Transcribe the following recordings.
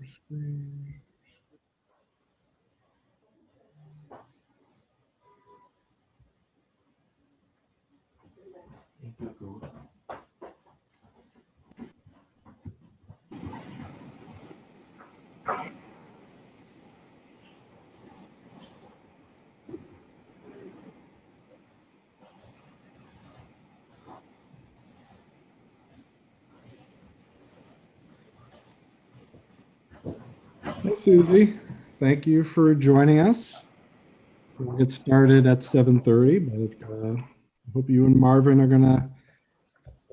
screen. Hi, Susie. Thank you for joining us. We'll get started at 7:30, but I hope you and Marvin are going to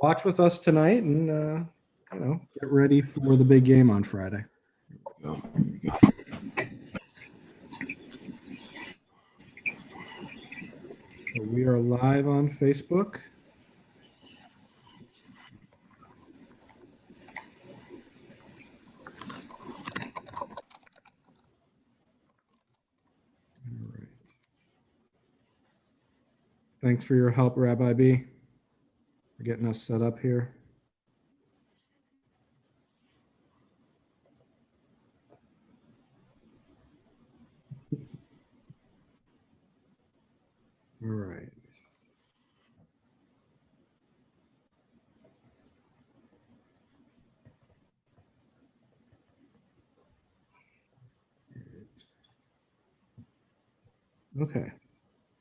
watch with us tonight and, get ready for the big game on Friday. So we are live on Facebook. All right. Thanks for your help, Rabbi B, for getting us set up here. All right. Okay.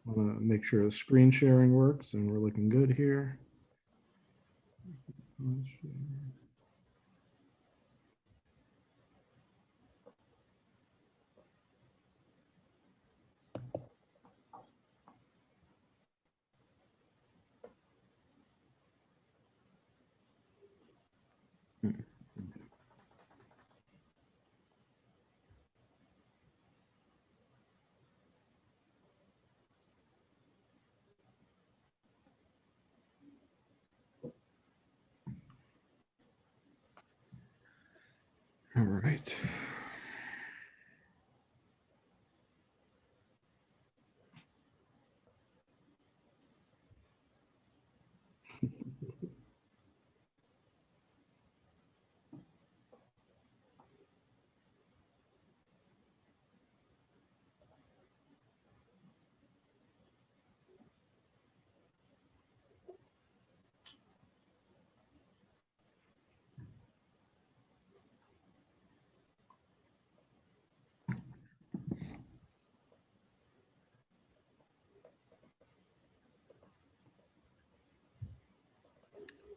I want to make sure the screen sharing works and we're looking good here. All right.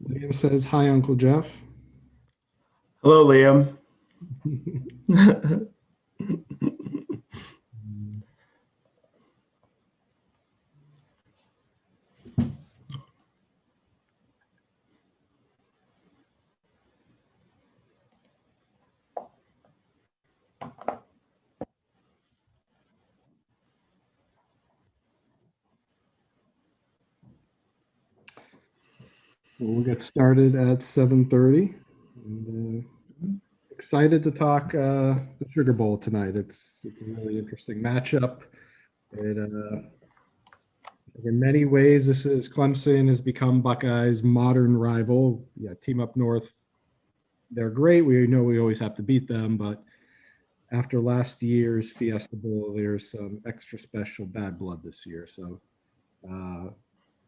Liam says, hi, Uncle Jeff. Hello, Liam. We'll get started at 7:30. And, excited to talk the Sugar Bowl tonight. It's a really interesting matchup. In many ways, this is Clemson has become Buckeyes' modern rival. Yeah, team up north, they're great. We know we always have to beat them, but after last year's Fiesta Bowl, there's some extra special bad blood this year. So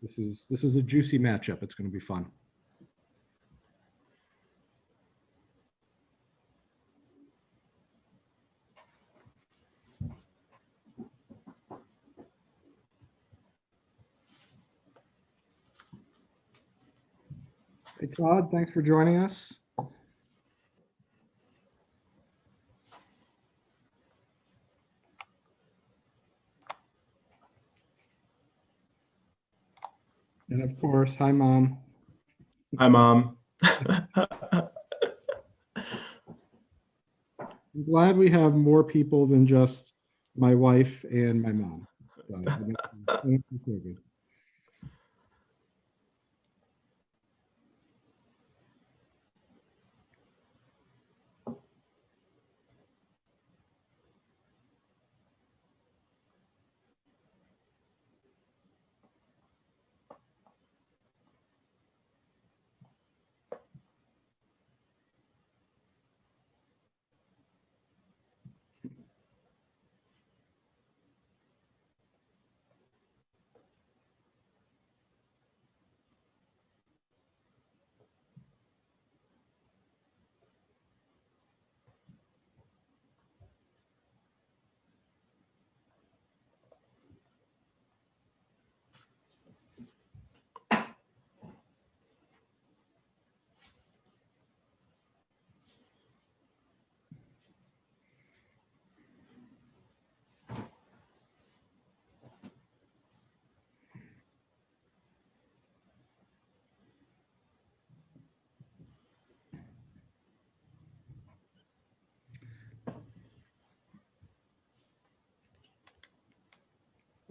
this is a juicy matchup. It's going to be fun. Hey, Todd, thanks for joining us. And of course, hi, Mom. Hi, Mom. I'm glad we have more people than just my wife and my mom. So,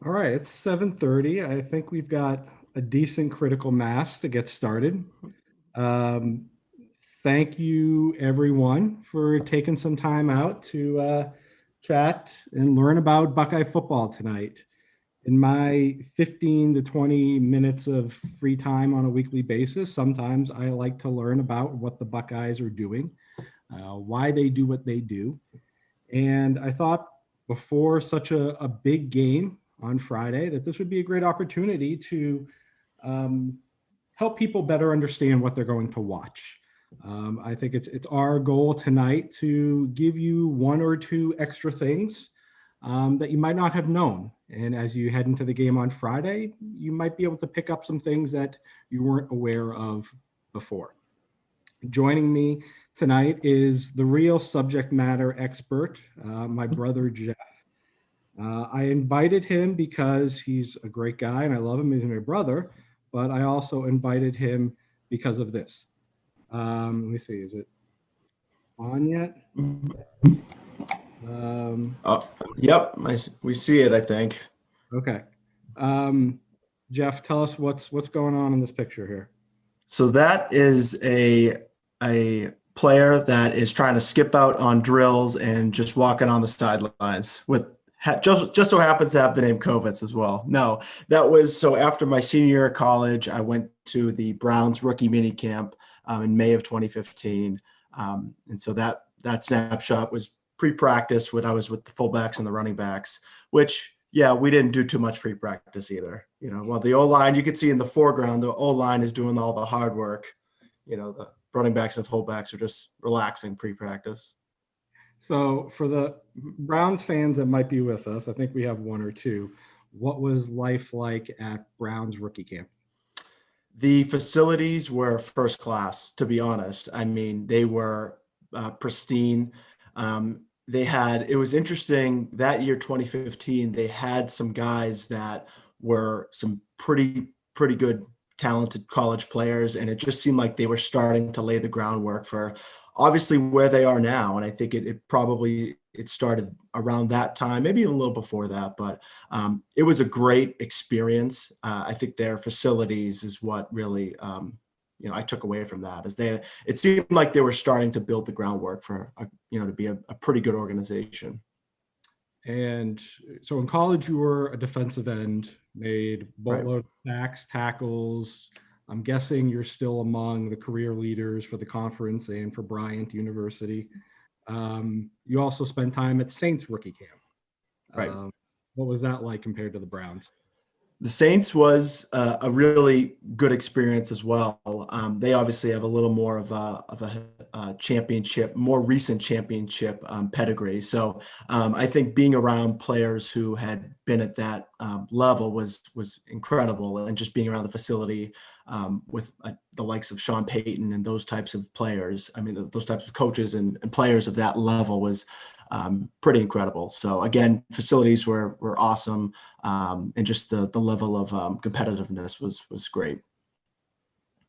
All right, it's 7:30. I think we've got a decent critical mass to get started. Um, Thank you, everyone, for taking some time out to chat and learn about Buckeye football tonight. In my 15 to 20 minutes of free time on a weekly basis, sometimes I like to learn about what the Buckeyes are doing, why they do what they do. And I thought before such a big game on Friday that this would be a great opportunity to um, help people better understand what they're going to watch. I think it's our goal tonight to give you one or two extra things that you might not have known. And as you head into the game on Friday, you might be able to pick up some things that you weren't aware of before. Joining me tonight is the real subject matter expert, my brother Jeff. I invited him because he's a great guy and I love him. He's my brother, but I also invited him because of this. Let me see, is it on yet? Oh, yep, we see it, I think. Okay. Jeff, tell us what's going on in this picture here. So that is a player that is trying to skip out on drills and just walking on the sidelines with just so happens to have the name Kovitz as well. No, that was so after my senior year of college, I went to the Browns rookie mini camp in May of 2015. And so that snapshot was pre-practice when I was with the fullbacks and the running backs, which yeah, we didn't do too much pre-practice either. While the O-line, you can see in the foreground, the O-line is doing all the hard work. The running backs and fullbacks are just relaxing pre-practice. So for the Browns fans that might be with us, I think we have one or two. What was life like at Browns rookie camp? The facilities were first class, to be honest. I mean, they were pristine. It was interesting that year, 2015, they had some guys that were some pretty good, talented college players. And it just seemed like they were starting to lay the groundwork for obviously where they are now. And I think it started around that time, maybe even a little before that, but it was a great experience. I think their facilities is what really, I took away from that it seemed like they were starting to build the groundwork for, to be a pretty good organization. And so in college, you were a defensive end, made boatload of sacks, tackles. I'm guessing you're still among the career leaders for the conference and for Bryant University. You also spent time at Saints rookie camp. Right. What was that like compared to the Browns? The Saints was a really good experience as well. They obviously have a little more of a championship, more recent championship pedigree. So I think being around players who had been at that level was incredible, and just being around the facility with the likes of Sean Payton and those types of players. I mean, those types of coaches and players of that level was pretty incredible. So again, facilities were awesome, and just the level of competitiveness was great.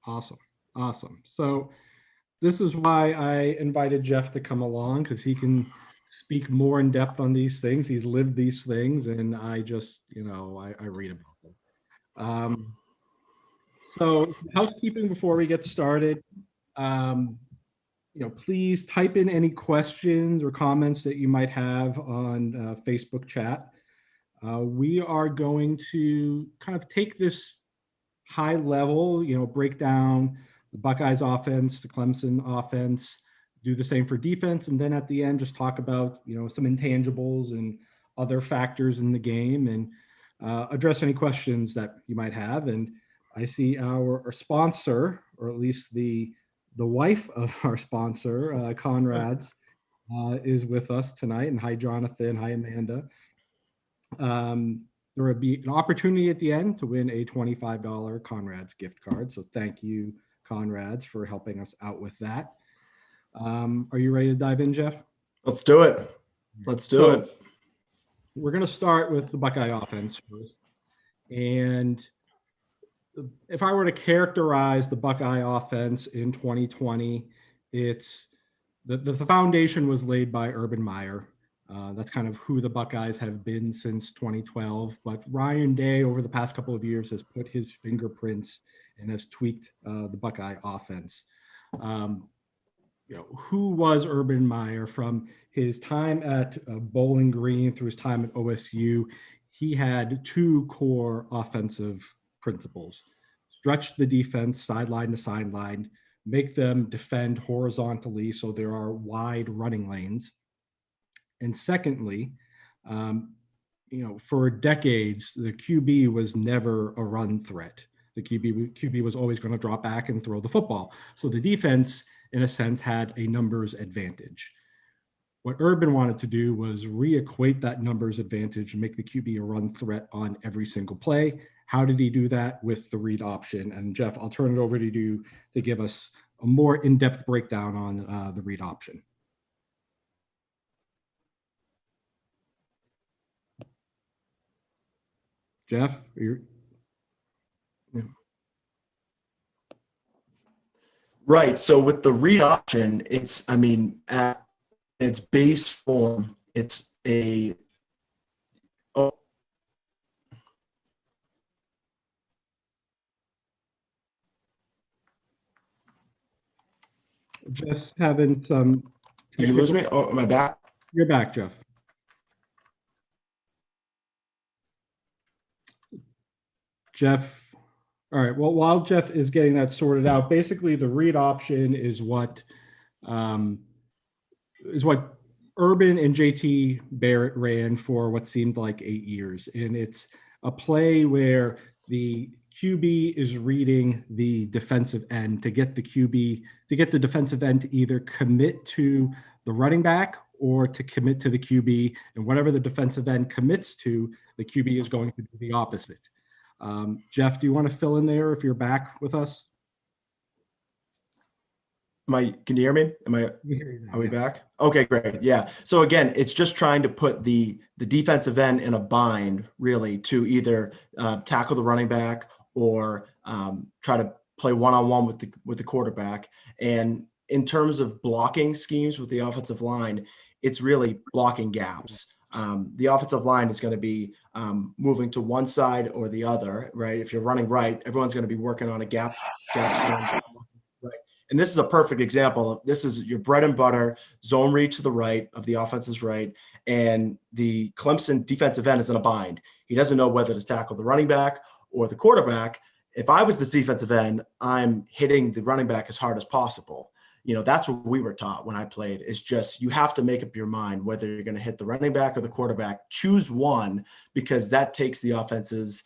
Awesome. So this is why I invited Jeff to come along, because he can speak more in depth on these things. He's lived these things, and I just, I read about them. So housekeeping before we get started. Please type in any questions or comments that you might have on Facebook chat. We are going to kind of take this high level, break down the Buckeyes offense, the Clemson offense, do the same for defense, and then at the end, just talk about, some intangibles and other factors in the game, and address any questions that you might have. And I see our sponsor, or at least the wife of our sponsor, Conrad's, is with us tonight. And hi, Jonathan. Hi, Amanda. There will be an opportunity at the end to win a $25 Conrad's gift card. So thank you, Conrad's, for helping us out with that. Are you ready to dive in, Jeff? Let's do it. We're going to start with the Buckeye offense first. And if I were to characterize the Buckeye offense in 2020, it's the foundation was laid by Urban Meyer. That's kind of who the Buckeyes have been since 2012. But Ryan Day, over the past couple of years, has put his fingerprints and has tweaked the Buckeye offense. Who was Urban Meyer from his time at Bowling Green through his time at OSU? He had two core offensive principles: stretch the defense sideline to sideline, make them defend horizontally so there are wide running lanes. And secondly, for decades, the QB was never a run threat. The QB was always going to drop back and throw the football. So the defense, in a sense, had a numbers advantage. What Urban wanted to do was reequate that numbers advantage and make the QB a run threat on every single play. How did he do that? With the read option. And Jeff, I'll turn it over to you to give us a more in-depth breakdown on the read option. Jeff, Right. So with the read option, it's, at its base form, it's a, Jeff's having some. Did you lose me? Oh, am I back? You're back, Jeff. All right. Well, while Jeff is getting that sorted out, basically the read option is what Urban and JT Barrett ran for what seemed like 8 years, and it's a play where the QB is reading the defensive end to get the defensive end to either commit to the running back or to commit to the QB, and whatever the defensive end commits to, the QB is going to do the opposite. Jeff, do you want to fill in there if you're back with us? Can you hear me? Are we back? Okay, great. Yeah. So again, it's just trying to put the defensive end in a bind, really, to either tackle the running back or try to play one-on-one with the quarterback. And in terms of blocking schemes with the offensive line, it's really blocking gaps. The offensive line is going to be moving to one side or the other, right? If you're running right, everyone's going to be working on a gap scheme. Right. And this is a perfect example. This is your bread and butter zone read to the right of the offense's right. And the Clemson defensive end is in a bind. He doesn't know whether to tackle the running back or the quarterback. If I was the defensive end, I'm hitting the running back as hard as possible. That's what we were taught when I played, is just, you have to make up your mind whether you're going to hit the running back or the quarterback. Choose one, because that takes the offense's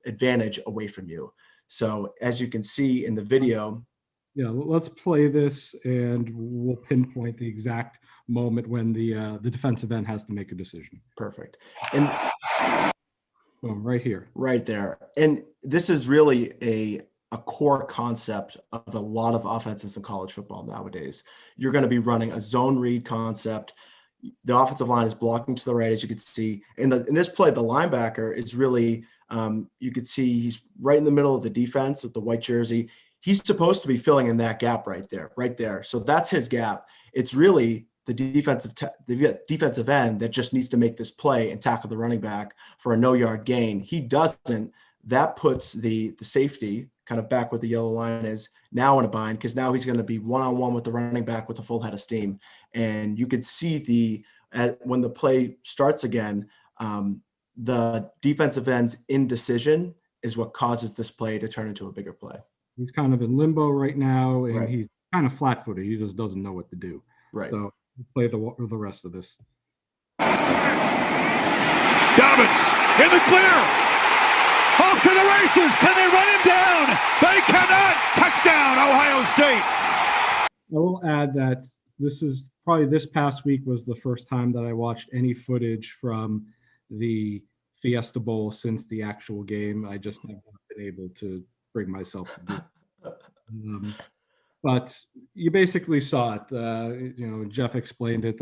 advantage away from you. So as you can see in the video. Yeah, let's play this and we'll pinpoint the exact moment when the defensive end has to make a decision. Perfect. And boom, right here. Right there. And this is really a core concept of a lot of offenses in college football nowadays. You're going to be running a zone read concept. The offensive line is blocking to the right, as you can see. In this play, the linebacker is really, you could see he's right in the middle of the defense with the white jersey. He's supposed to be filling in that gap right there. So that's his gap. It's really the defensive end that just needs to make this play and tackle the running back for a no-yard gain. He doesn't. That puts the safety kind of back where the yellow line is now in a bind, because now he's going to be one-on-one with the running back with a full head of steam. And you could see when the play starts again, the defensive end's indecision is what causes this play to turn into a bigger play. He's kind of in limbo right now, and Right. He's kind of flat-footed. He just doesn't know what to do. Right. So we'll play the rest of this. Dobbins in the clear. Off to the races. Can they run him down? They cannot. Touchdown, Ohio State. I will add that this past week was the first time that I watched any footage from the Fiesta Bowl since the actual game. I just have not been able to bring myself to do it. But you basically saw it. Jeff explained it.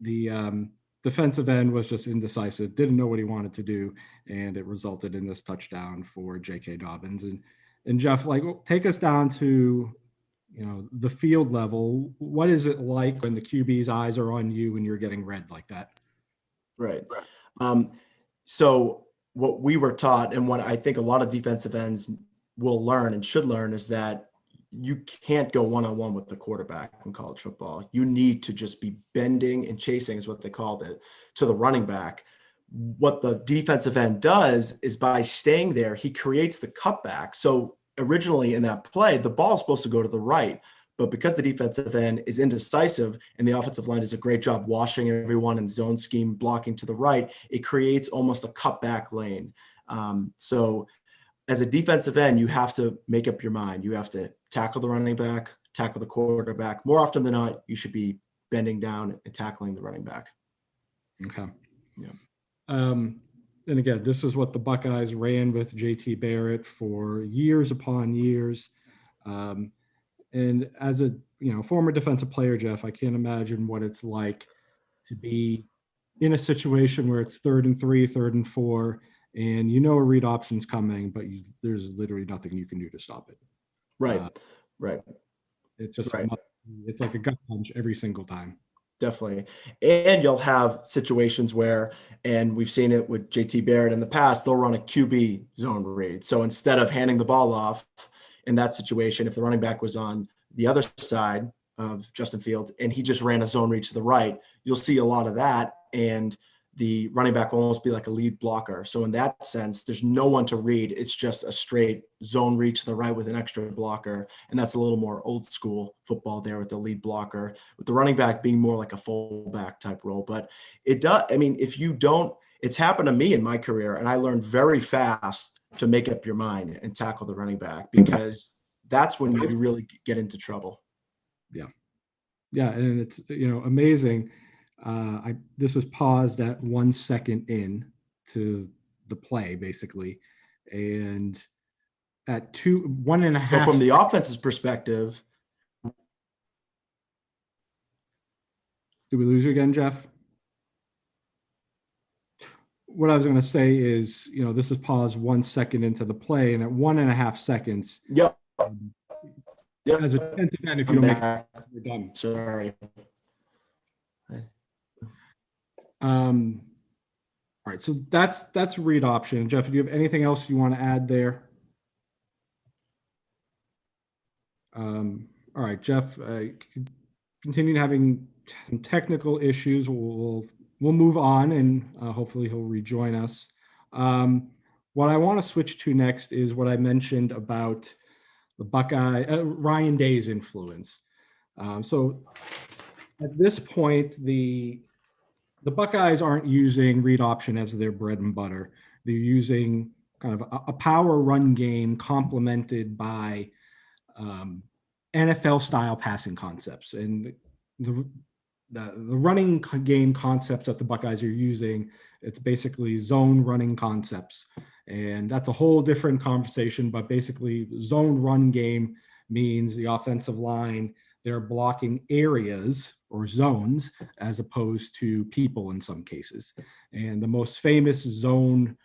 The defensive end was just indecisive, didn't know what he wanted to do, and it resulted in this touchdown for J.K. Dobbins. And Jeff, take us down to the field level, what is it like when the QB's eyes are on you and you're getting read like that? Right. So what we were taught, and what I think a lot of defensive ends will learn and should learn, is that you can't go one-on-one with the quarterback in college football. You need to just be bending and chasing, is what they called it, to the running back. What the defensive end does is, by staying there, he creates the cutback. So originally in that play, the ball is supposed to go to the right, but because the defensive end is indecisive and the offensive line does a great job washing everyone in zone scheme, blocking to the right, it creates almost a cutback lane. So as a defensive end, you have to make up your mind. You have to tackle the running back, tackle the quarterback. More often than not, you should be bending down and tackling the running back. Okay. Yeah. And again, this is what the Buckeyes ran with JT Barrett for years upon years. And as a former defensive player, Jeff, I can't imagine what it's like to be in a situation where it's 3rd and 3, 3rd and 4, and a read option's coming, but there's literally nothing you can do to stop it. Right. Right. It just Right. It's like a gut punch every single time. Definitely. And you'll have situations where, and we've seen it with JT Barrett in the past, they'll run a QB zone read. So instead of handing the ball off in that situation, if the running back was on the other side of Justin Fields and he just ran a zone read to the right, you'll see a lot of that. And the running back will almost be like a lead blocker. So in that sense, there's no one to read. It's just a straight zone read to the right with an extra blocker. And that's a little more old school football there with the lead blocker, with the running back being more like a fullback type role. But it does, if you don't, it's happened to me in my career, and I learned very fast to make up your mind and tackle the running back, because that's when you really get into trouble. Yeah. Yeah. And it's, amazing. This was paused at 1 second in to the play, basically. And at 1.5. So from the offense's perspective. Did we lose you again, Jeff? What I was going to say is, this was paused 1 second into the play, and at 1.5 seconds. Yep. As a defensive end, if you don't make it, we're done. Sorry. All right, so that's read option. Jeff, do you have anything else you want to add there? All right, Jeff, continuing having some technical issues. We'll move on, and hopefully he'll rejoin us. What I want to switch to next is what I mentioned about the Ryan Day's influence. So at this point, the Buckeyes aren't using read option as their bread and butter. They're using kind of a power run game complemented by NFL style passing concepts. And the running game concepts that the Buckeyes are using, it's basically zone running concepts. And that's a whole different conversation, but basically zone run game means the offensive line, they're blocking areas or zones as opposed to people in some cases. And the most famous zone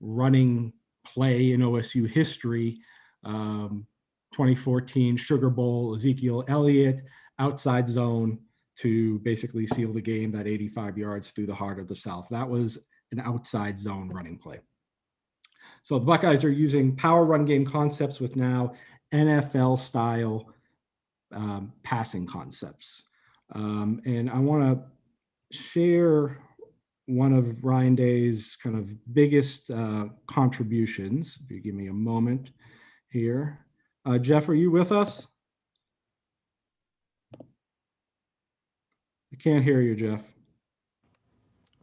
running play in OSU history, 2014 Sugar Bowl, Ezekiel Elliott, outside zone to basically seal the game, that 85 yards through the heart of the South. That was an outside zone running play. So the Buckeyes are using power run game concepts with now NFL style passing concepts. And I want to share one of Ryan Day's kind of biggest contributions. If you give me a moment here. Jeff, are you with us? I can't hear you, Jeff.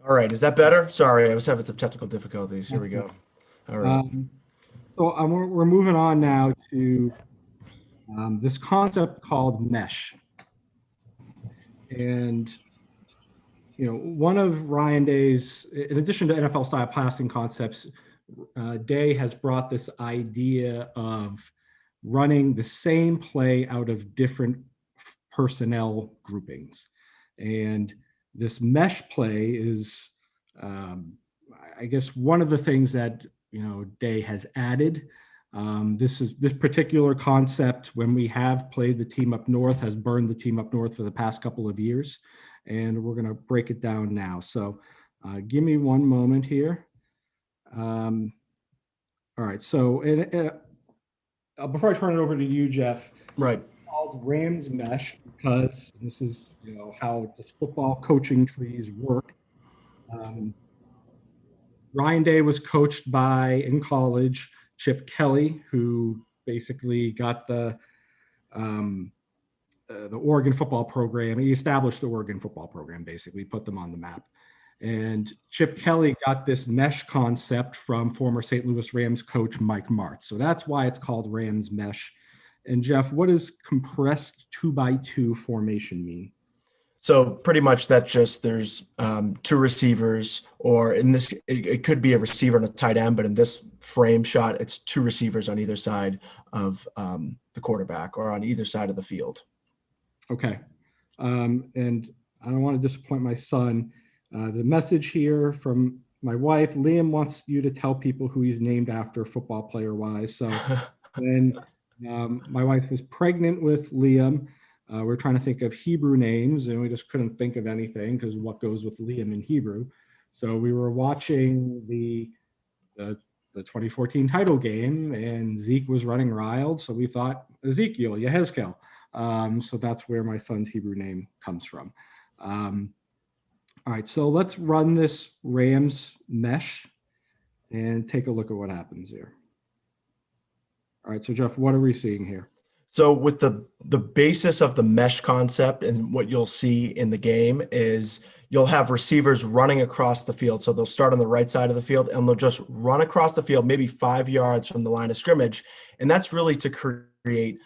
All right. Is that better? Sorry, I was having some technical difficulties. Here we go. All right. So we're moving on now to this concept called mesh. And, one of Ryan Day's, in addition to NFL style passing concepts, Day has brought this idea of running the same play out of different personnel groupings. And this mesh play is, I guess, one of the things that, Day has added. This particular concept, when we have played the team up north, has burned the team up north for the past couple of years, and we're going to break it down now. So give me one moment here. All right, so before I turn it over to you, Jeff, Right. it's called Rams Mesh because this is how this football coaching trees work. Ryan Day was coached by, in college, Chip Kelly, who basically got the Oregon football program. He established the Oregon football program, basically put them on the map. And Chip Kelly got this mesh concept from former St. Louis Rams coach Mike Martz. So that's why it's called Rams Mesh. And Jeff, what does compressed 2x2 formation mean? So pretty much that just there's two receivers, or in this, it could be a receiver and a tight end, but in this frame shot, it's two receivers on either side of the quarterback or on either side of the field. Okay. And I don't want to disappoint my son. There's a message here from my wife. Liam wants you to tell people who he's named after football player wise. So when my wife was pregnant with Liam, we're trying to think of Hebrew names, and we just couldn't think of anything because what goes with Liam in Hebrew. So we were watching the 2014 title game, and Zeke was running wild. So we thought Ezekiel, Yehezkel. So that's where my son's Hebrew name comes from. All right, so let's run this Rams mesh and take a look at what happens here. All right, so Jeff, what are we seeing here? So with the basis of the mesh concept, and what you'll see in the game is you'll have receivers running across the field. So they'll start on the right side of the field and they'll just run across the field, maybe 5 yards from the line of scrimmage. And that's really to create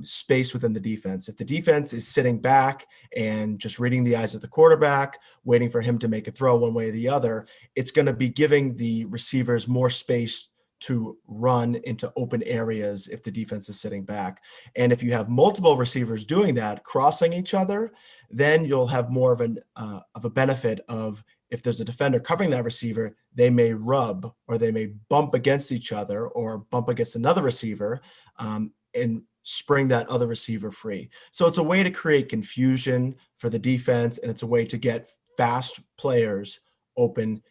space within the defense. If the defense is sitting back and just reading the eyes of the quarterback, waiting for him to make a throw one way or the other, it's going to be giving the receivers more space to run into open areas if the defense is sitting back. And if you have multiple receivers doing that, crossing each other, then you'll have more of a benefit of, if there's a defender covering that receiver, they may rub or they may bump against each other or bump against another receiver and spring that other receiver free. So it's a way to create confusion for the defense, and it's a way to get fast players open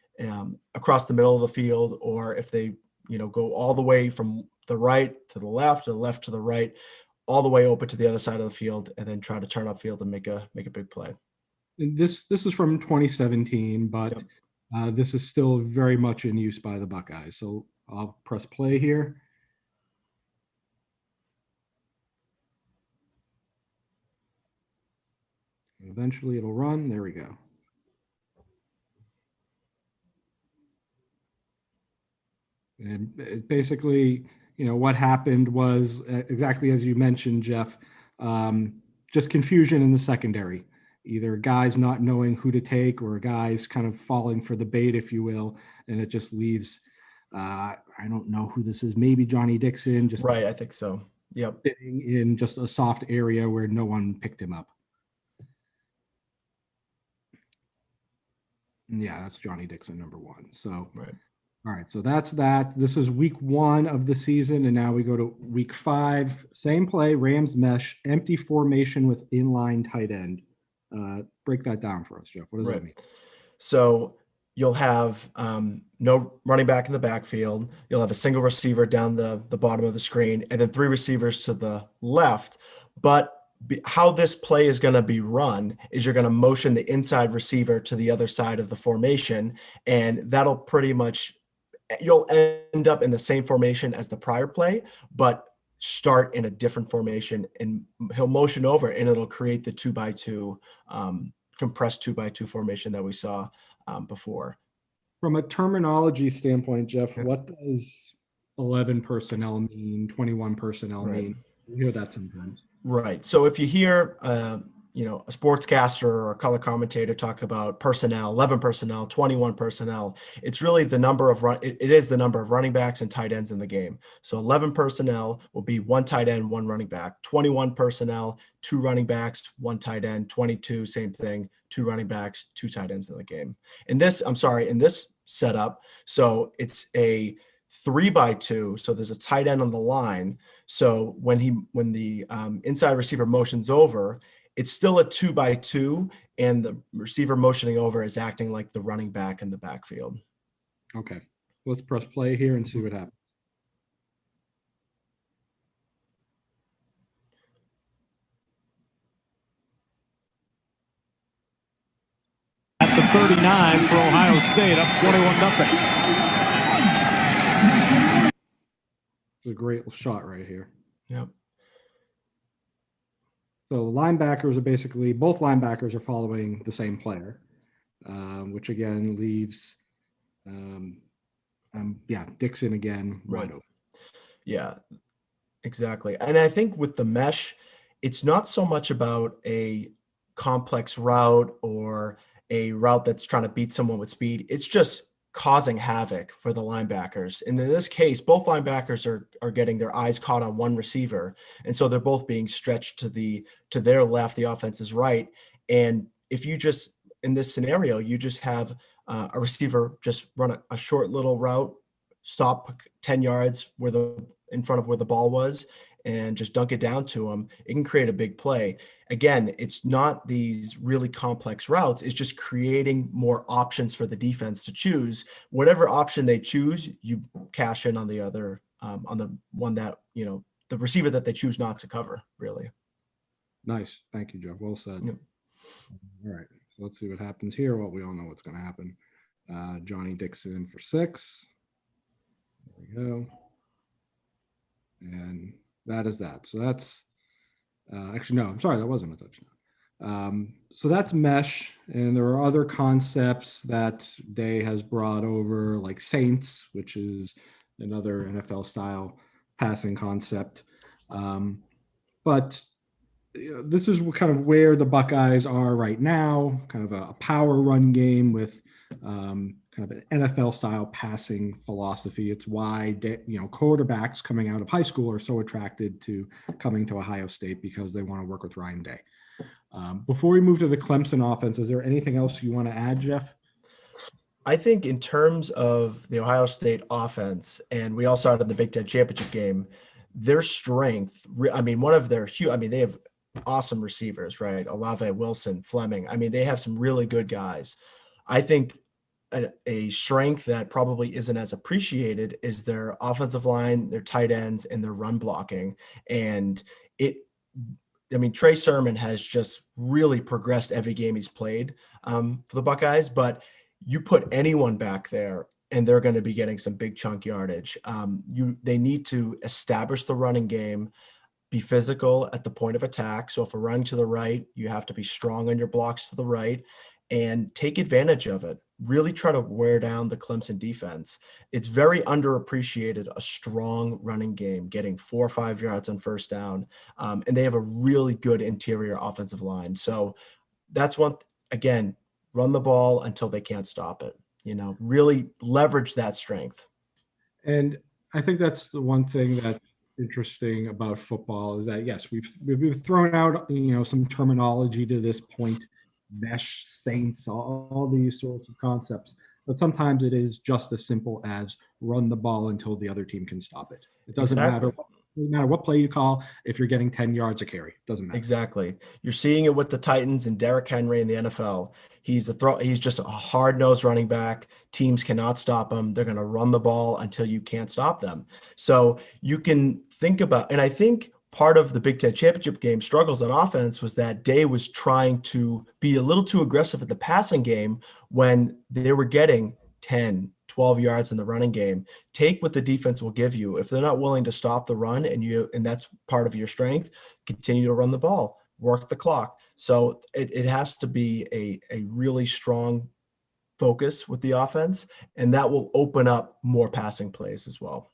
across the middle of the field, or if they go all the way from the right to the left to the right, all the way open to the other side of the field, and then try to turn upfield and make a big play. And this is from 2017, but this is still very much in use by the Buckeyes. So I'll press play here. Eventually it'll run. There we go. And it basically, what happened was exactly as you mentioned, Jeff, just confusion in the secondary, either guys not knowing who to take or guys kind of falling for the bait, if you will. And it just leaves, I don't know who this is, maybe Johnny Dixon. Just right. I think so. Yep. Sitting in just a soft area where no one picked him up. Yeah, that's Johnny Dixon, number 1. So, right. All right, so that's that. This is week 1 of the season, and now we go to week 5. Same play, Rams mesh, empty formation with inline tight end. Break that down for us, Jeff. What does that mean? So you'll have no running back in the backfield. You'll have a single receiver down the bottom of the screen, and then 3 receivers to the left. But how this play is going to be run is you're going to motion the inside receiver to the other side of the formation, and that'll pretty much, you'll end up in the same formation as the prior play, but start in a different formation, and he'll motion over and it'll create the 2x2 compressed 2x2 formation that we saw before. From a terminology standpoint, Jeff, what does 11 personnel mean, 21 personnel mean? You hear that sometimes. Right. So if you hear, a sportscaster or a color commentator talk about personnel, 11 personnel, 21 personnel, it's really the number of it is the number of running backs and tight ends in the game. So 11 personnel will be 1 tight end, 1 running back. 21 personnel, 2 running backs, 1 tight end. 22, same thing, 2 running backs, 2 tight ends in the game. In this setup, so it's a 3-by-2. So there's a tight end on the line. So when the inside receiver motions over, it's still a 2-by-2, and the receiver motioning over is acting like the running back in the backfield. Okay. Let's press play here and see what happens. At the 39 for Ohio State, up 21-0. It's a great shot right here. Yep. So the linebackers are basically, both linebackers are following the same player, which again leaves, Dixon again wide open. Yeah, exactly. And I think with the mesh, it's not so much about a complex route or a route that's trying to beat someone with speed. It's just causing havoc for the linebackers. And in this case, both linebackers are getting their eyes caught on one receiver. And so they're both being stretched to their left, the offense is right. And if you just, in this scenario, you just have a receiver just run a short little route, stop 10 yards in front of where the ball was, and just dunk it down to him, it can create a big play. Again, it's not these really complex routes. It's just creating more options for the defense to choose. Whatever option they choose, you cash in on the other, on the one that, the receiver that they choose not to cover, really. Nice. Thank you, Joe. Well said. Yep. All right. So let's see what happens here. Well, we all know what's going to happen. Johnny Dixon for 6. There we go. And that is that. So that's actually, no, I'm sorry, that wasn't a touchdown. So that's mesh. And there are other concepts that Day has brought over, like Saints, which is another NFL style passing concept. But this is kind of where the Buckeyes are right now, kind of a power run game with kind of an NFL style passing philosophy. It's why, quarterbacks coming out of high school are so attracted to coming to Ohio State, because they want to work with Ryan Day. Before we move to the Clemson offense, is there anything else you want to add, Jeff? I think in terms of the Ohio State offense, and we all saw it in the Big Ten championship game, their strength, they have awesome receivers, right? Olave, Wilson, Fleming. They have some really good guys. I think a strength that probably isn't as appreciated is their offensive line, their tight ends, and their run blocking. And Trey Sermon has just really progressed every game he's played for the Buckeyes, but you put anyone back there and they're going to be getting some big chunk yardage. They need to establish the running game, be physical at the point of attack. So if we're running to the right, you have to be strong on your blocks to the right and take advantage of it. Really try to wear down the Clemson defense. It's very underappreciated, a strong running game, getting 4 or 5 yards on first down. And they have a really good interior offensive line. So that's one, again, run the ball until they can't stop it. Really leverage that strength. And I think that's the one thing that's interesting about football is that, yes, we've thrown out, some terminology to this point, mesh, Saints, all these sorts of concepts. But sometimes it is just as simple as run the ball until the other team can stop it. It doesn't matter what play you call. If you're getting 10 yards a carry, it doesn't matter. Exactly. You're seeing it with the Titans and Derrick Henry in the NFL. He's just a hard-nosed running back. Teams cannot stop him. They're going to run the ball until you can't stop them. So you can think about, and I think part of the Big Ten championship game struggles on offense was that Day was trying to be a little too aggressive at the passing game when they were getting 10, 12 yards in the running game. Take what the defense will give you. If they're not willing to stop the run and that's part of your strength, continue to run the ball, work the clock. So it has to be a really strong focus with the offense, and that will open up more passing plays as well.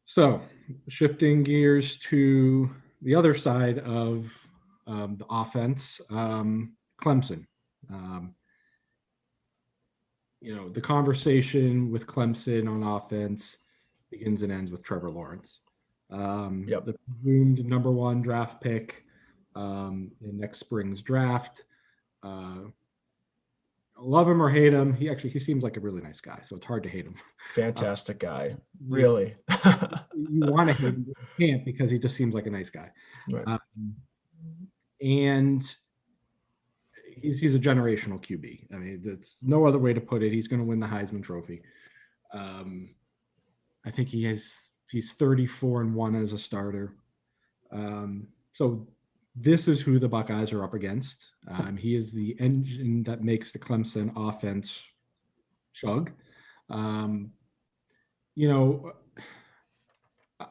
So shifting gears to the other side of the offense, Clemson. The conversation with Clemson on offense begins and ends with Trevor Lawrence. The presumed #1 draft pick in next spring's draft. love him or hate him, he seems like a really nice guy, so it's hard to hate him. Fantastic guy. Really. You want to hate him, but you can't because he just seems like a nice guy. Right. And he's a generational QB. I mean, that's no other way to put it. He's going to win the Heisman Trophy. I think he's 34-1 as a starter. So this is who the Buckeyes are up against. He is the engine that makes the Clemson offense chug. I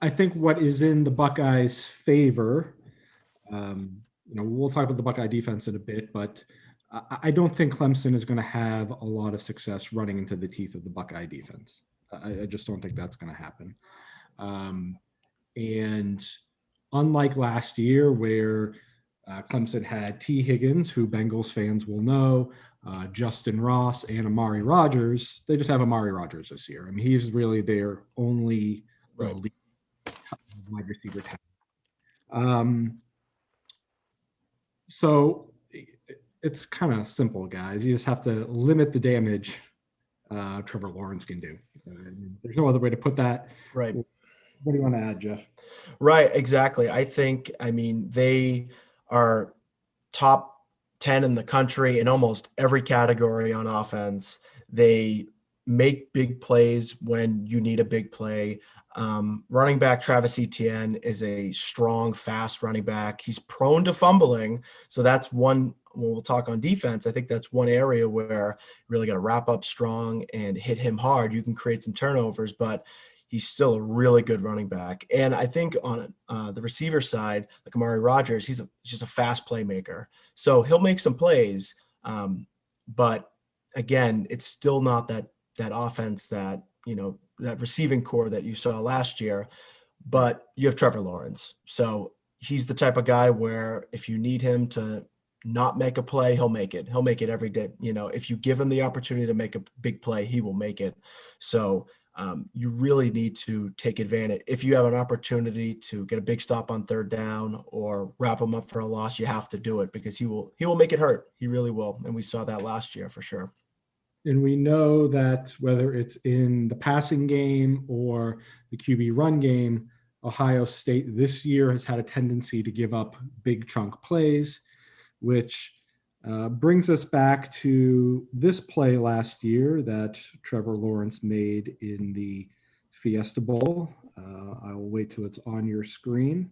think what is in the Buckeyes' favor, we'll talk about the Buckeye defense in a bit, but I don't think Clemson is going to have a lot of success running into the teeth of the Buckeye defense. I just don't think that's going to happen. And unlike last year where Clemson had T. Higgins, who Bengals fans will know, Justin Ross, and Amari Rodgers, they just have Amari Rodgers this year. I mean, he's really their only wide receiver talent. So it's kind of simple, guys. You just have to limit the damage Trevor Lawrence can do. There's no other way to put that. Right. What do you want to add, Jeff? Right, exactly. They are top 10 in the country in almost every category on offense. They make big plays when you need a big play. Running back Travis Etienne is a strong, fast running back. He's prone to fumbling. So that's one, when we'll talk on defense, I think that's one area where you really got to wrap up strong and hit him hard. You can create some turnovers, but he's still a really good running back. And I think on the receiver side, like Amari Rodgers, he's just a fast playmaker. So he'll make some plays. But again, it's still not that offense that receiving core that you saw last year, but you have Trevor Lawrence. So he's the type of guy where if you need him to not make a play, he'll make it. He'll make it every day. If you give him the opportunity to make a big play, he will make it. So you really need to take advantage. If you have an opportunity to get a big stop on third down or wrap him up for a loss, you have to do it because he will make it hurt. He really will. And we saw that last year for sure. And we know that whether it's in the passing game or the QB run game, Ohio State this year has had a tendency to give up big chunk plays, which brings us back to this play last year that Trevor Lawrence made in the Fiesta Bowl. I will wait till it's on your screen.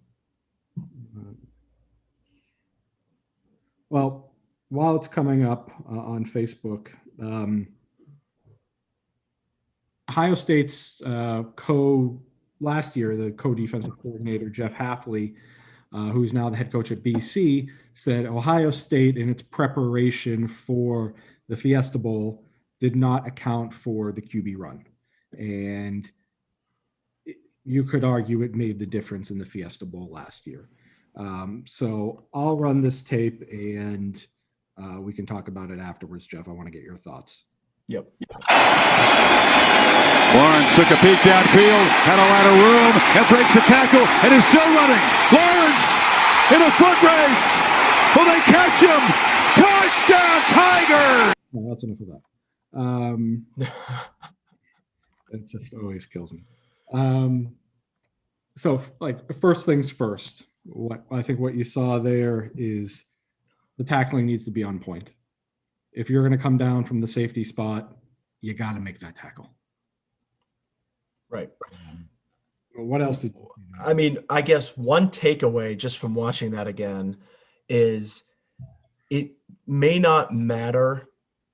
Well, while it's coming up on Facebook, Ohio State's last year, the co-defensive coordinator, Jeff Hafley, who's now the head coach at BC, said Ohio State in its preparation for the Fiesta Bowl did not account for the QB run. And you could argue it made the difference in the Fiesta Bowl last year. So I'll run this tape and we can talk about it afterwards, Jeff. I want to get your thoughts. Yep. Lawrence took a peek downfield, had a lot of room, and breaks the tackle, and is still running. Lawrence in a foot race. Will they catch him? Touchdown, Tiger! No, that's enough of that. It just always kills me. So, first things first. What you saw there is the tackling needs to be on point. If you're going to come down from the safety spot, you got to make that tackle. Right. What else did you see? I mean, I guess one takeaway just from watching that again is it may not matter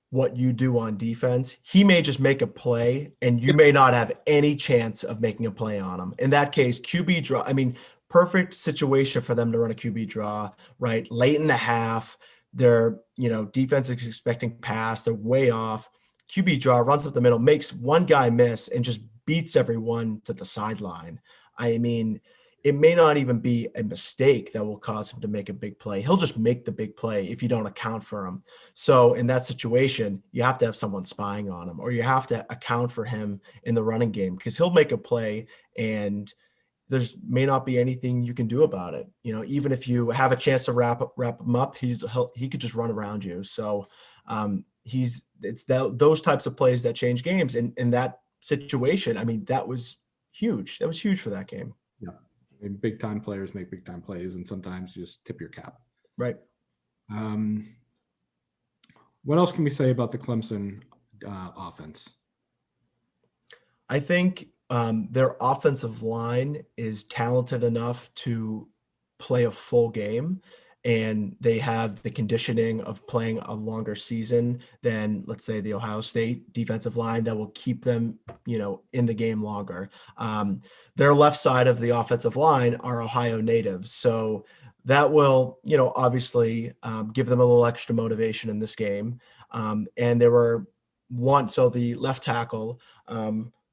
what you do on defense. He may just make a play and you may not have any chance of making a play on him. In that case, QB draw, perfect situation for them to run a QB draw, right? Late in the half, their, defense is expecting pass. They're way off. QB draw, runs up the middle, makes one guy miss and just beats everyone to the sideline. It may not even be a mistake that will cause him to make a big play. He'll just make the big play if you don't account for him. So in that situation, you have to have someone spying on him, or you have to account for him in the running game because he'll make a play and there's may not be anything you can do about it. Even if you have a chance to wrap him up, he could just run around you. So those types of plays that change games. And in that situation, I mean, that was huge. That was huge for that game. Yeah. I mean, big time players make big time plays, and sometimes you just tip your cap. Right. What else can we say about the Clemson offense? I think their offensive line is talented enough to play a full game, and they have the conditioning of playing a longer season than, let's say, the Ohio State defensive line that will keep them, in the game longer. Their left side of the offensive line are Ohio natives. So that will, obviously give them a little extra motivation in this game. And there were so the left tackle,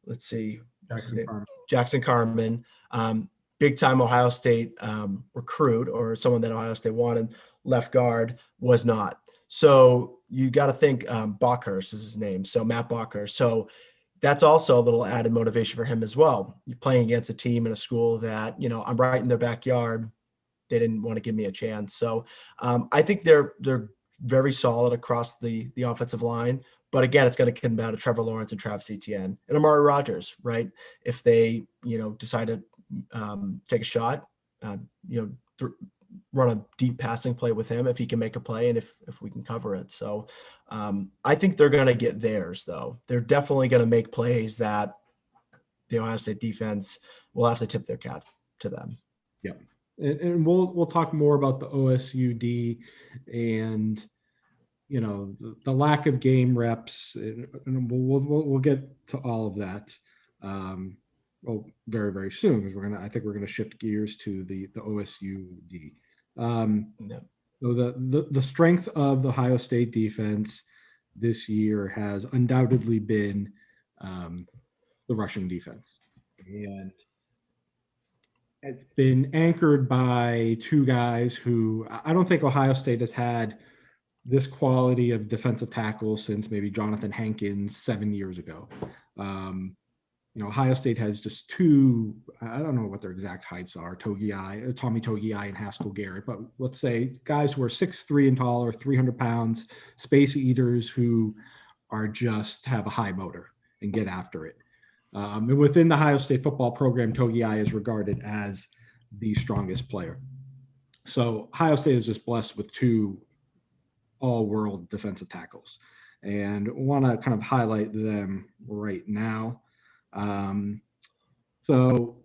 let's see, Jackson Carman, big time Ohio State recruit, or someone that Ohio State wanted. Left guard was not. So you got to think Bockhurst is his name. So Matt Bockhurst. So that's also a little added motivation for him as well. You're playing against a team in a school that, I'm right in their backyard. They didn't want to give me a chance. So I think they're very solid across the offensive line. But again, it's going to come down to Trevor Lawrence and Travis Etienne and Amari Rodgers, right? If they, decide to take a shot, run a deep passing play with him, if he can make a play and if we can cover it. So I think they're going to get theirs, though. They're definitely going to make plays that the Ohio State defense will have to tip their cap to them. Yep. And we'll talk more about the OSUD and the lack of game reps, and we'll get to all of that very, very soon, because I think we're gonna shift gears to the OSUD. So the strength of the Ohio State defense this year has undoubtedly been the rushing defense, and it's been anchored by two guys who I don't think Ohio State has had this quality of defensive tackle since maybe Jonathan Hankins 7 years ago. Ohio State has just two, I don't know what their exact heights are, Tommy Togiai and Haskell Garrett, but let's say guys who are 6'3" and taller, 300 pounds, space eaters who are just have a high motor and get after it. And within the Ohio State football program, Togiai is regarded as the strongest player. So Ohio State is just blessed with two all-world defensive tackles, and want to kind of highlight them right now. So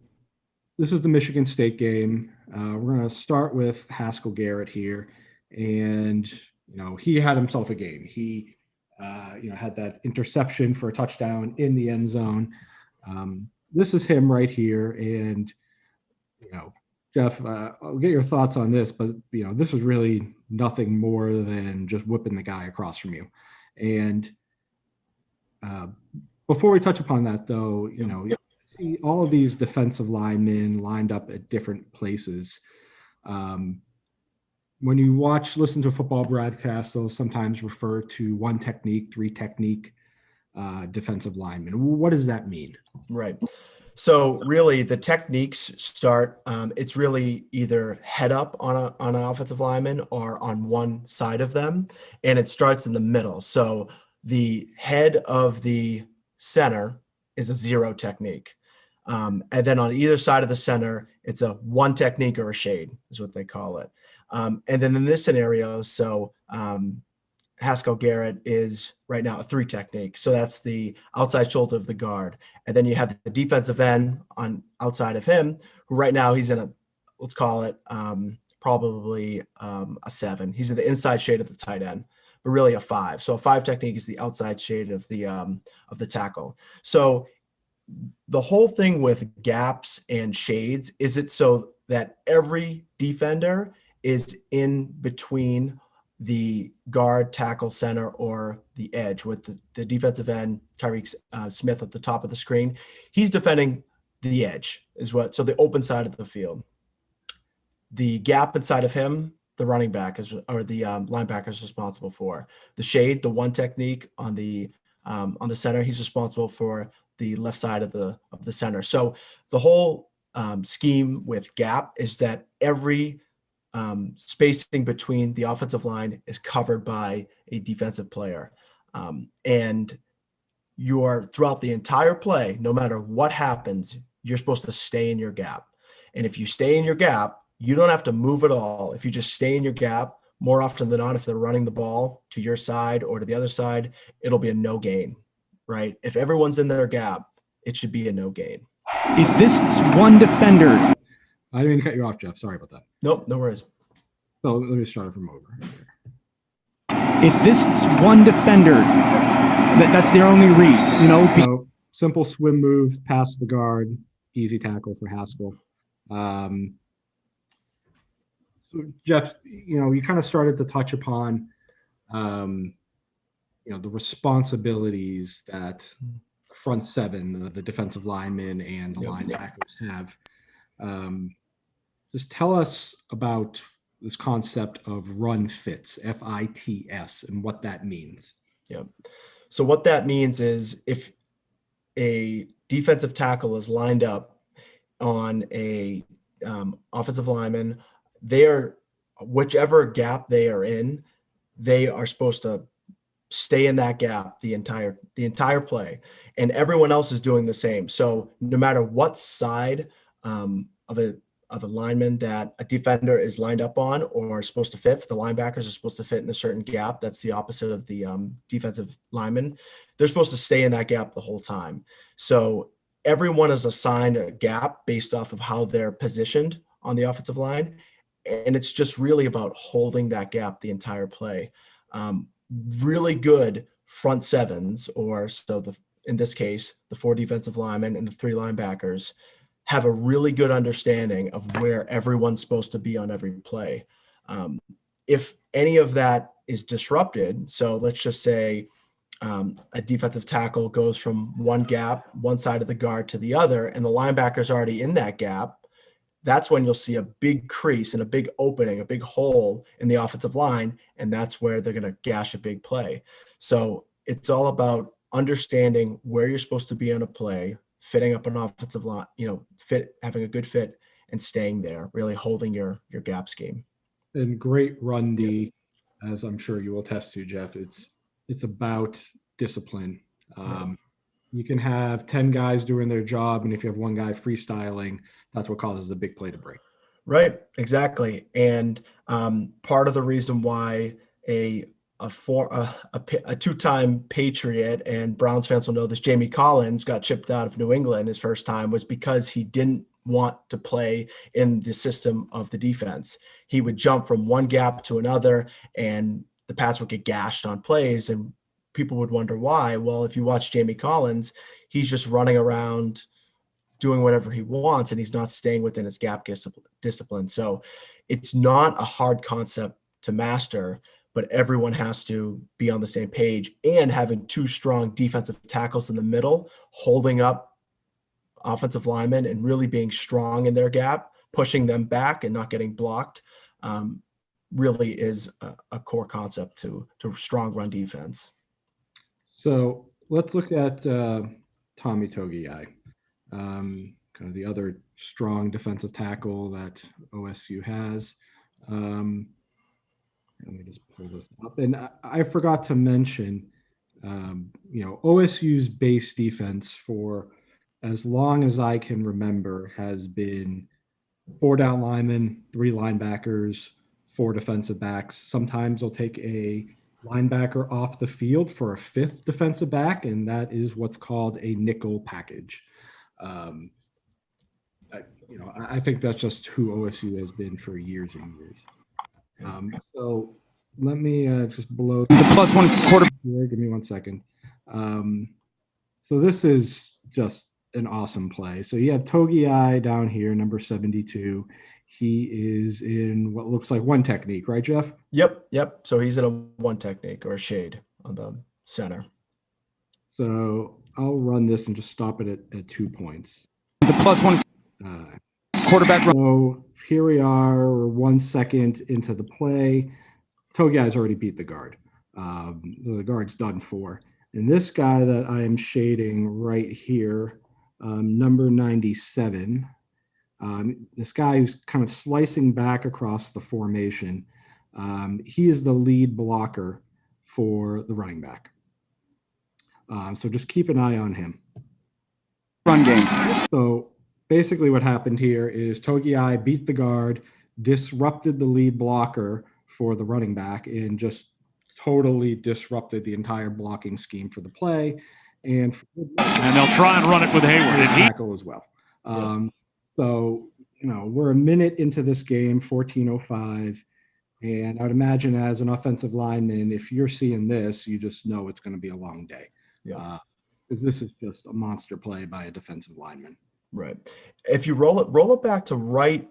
this is the Michigan State game. We're going to start with Haskell Garrett here, and he had himself a game. He had that interception for a touchdown in the end zone. This is him right here, and Jeff, I'll get your thoughts on this, but this is really nothing more than just whipping the guy across from you. And before we touch upon that, though, you see all of these defensive linemen lined up at different places. When you listen to a football broadcast, they'll sometimes refer to one technique, three technique defensive linemen. What does that mean? Right. So really the techniques start, it's really either head up on an offensive lineman or on one side of them, and it starts in the middle. So the head of the center is a zero technique. And then on either side of the center, it's a one technique or a shade is what they call it. And then in this scenario, so Haskell Garrett is right now a three technique. So that's the outside shoulder of the guard. And then you have the defensive end on outside of him, who right now he's in let's call it probably a 7. He's in the inside shade of the tight end, but really a 5. So a 5 technique is the outside shade of the tackle. So the whole thing with gaps and shades is it so that every defender is in between the guard, tackle, center, or the edge, with the defensive end, Tyreek Smith, at the top of the screen. He's defending the edge, so the open side of the field. The gap inside of him, the running back or the linebacker is responsible for. The shade, the one technique on the center, he's responsible for the left side of the center. So the whole scheme with gap is that every spacing between the offensive line is covered by a defensive player. And you're throughout the entire play, no matter what happens, you're supposed to stay in your gap. And if you stay in your gap, you don't have to move at all. If you just stay in your gap, more often than not, if they're running the ball to your side or to the other side, it'll be a no gain, right? If everyone's in their gap, it should be a no gain. If this one defender, I didn't mean to cut you off, Jeff. Sorry about that. Nope, no worries. So let me start from over. if this one defender, that's their only read, So simple swim move, past the guard, easy tackle for Haskell. So Jeff, you kind of started to touch upon, the responsibilities that front seven, the defensive linemen and the linebackers have. Just tell us about this concept of run fits, FITS, and what that means. Yeah. So what that means is if a defensive tackle is lined up on a offensive lineman, whichever gap they are in, they are supposed to stay in that gap the entire play, and everyone else is doing the same. So no matter what side of a lineman that a defender is lined up on or supposed to fit, the linebackers are supposed to fit in a certain gap. That's the opposite of the defensive lineman. They're supposed to stay in that gap the whole time. So everyone is assigned a gap based off of how they're positioned on the offensive line. And it's just really about holding that gap the entire play. Really good front sevens, in this case, the 4 defensive linemen and the 3 linebackers, have a really good understanding of where everyone's supposed to be on every play. If any of that is disrupted, so let's just say a defensive tackle goes from one side of the guard to the other, and the linebacker's already in that gap, that's when you'll see a big crease and a big opening, a big hole in the offensive line, and that's where they're going to gash a big play. So it's all about understanding where you're supposed to be on a play, fitting up an offensive line, having a good fit and staying there, really holding your gap scheme. And great run D, as I'm sure you will attest to, Jeff. It's about discipline. You can have 10 guys doing their job, and if you have one guy freestyling, that's what causes the big play to break. Right, exactly. And part of the reason why a 2-time Patriot, and Browns fans will know this, Jamie Collins got chipped out of New England his first time, was because he didn't want to play in the system of the defense. He would jump from one gap to another, and the Pats would get gashed on plays, and people would wonder why. Well, if you watch Jamie Collins, he's just running around doing whatever he wants, and he's not staying within his gap discipline. So it's not a hard concept to master, but everyone has to be on the same page, and having 2 strong defensive tackles in the middle, holding up offensive linemen and really being strong in their gap, pushing them back and not getting blocked, really is a core concept to strong run defense. So let's look at Tommy Togiai, kind of the other strong defensive tackle that OSU has. Let me just pull this up. And I forgot to mention, OSU's base defense for as long as I can remember has been 4 down linemen, 3 linebackers, 4 defensive backs. Sometimes they'll take a linebacker off the field for a 5th defensive back, and that is what's called a nickel package. I think that's just who OSU has been for years and years. So let me just blow the +1 quarter. Here, give me 1 second. So this is just an awesome play. So you have Togiai down here, number 72. He is in what looks like 1 technique, right, Jeff? Yep. So he's in a 1 technique or a shade on the center. So I'll run this and just stop it at 2 points. The +1 quarterback run. So here we are, we're 1 second into the play. Togiai's already beat the guard. The guard's done for. And this guy that I am shading right here, number 97, this guy who's kind of slicing back across the formation, he is the lead blocker for the running back. So just keep an eye on him. Run game. So basically what happened here is Togiai beat the guard, disrupted the lead blocker for the running back, and just totally disrupted the entire blocking scheme for the play. And they'll try and run it with Hayward. And tackle as well. So, we're a minute into this game, 14:05. And I would imagine as an offensive lineman, if you're seeing this, you just know it's going to be a long day. Yeah. Because this is just a monster play by a defensive lineman. Right. If you roll it back to right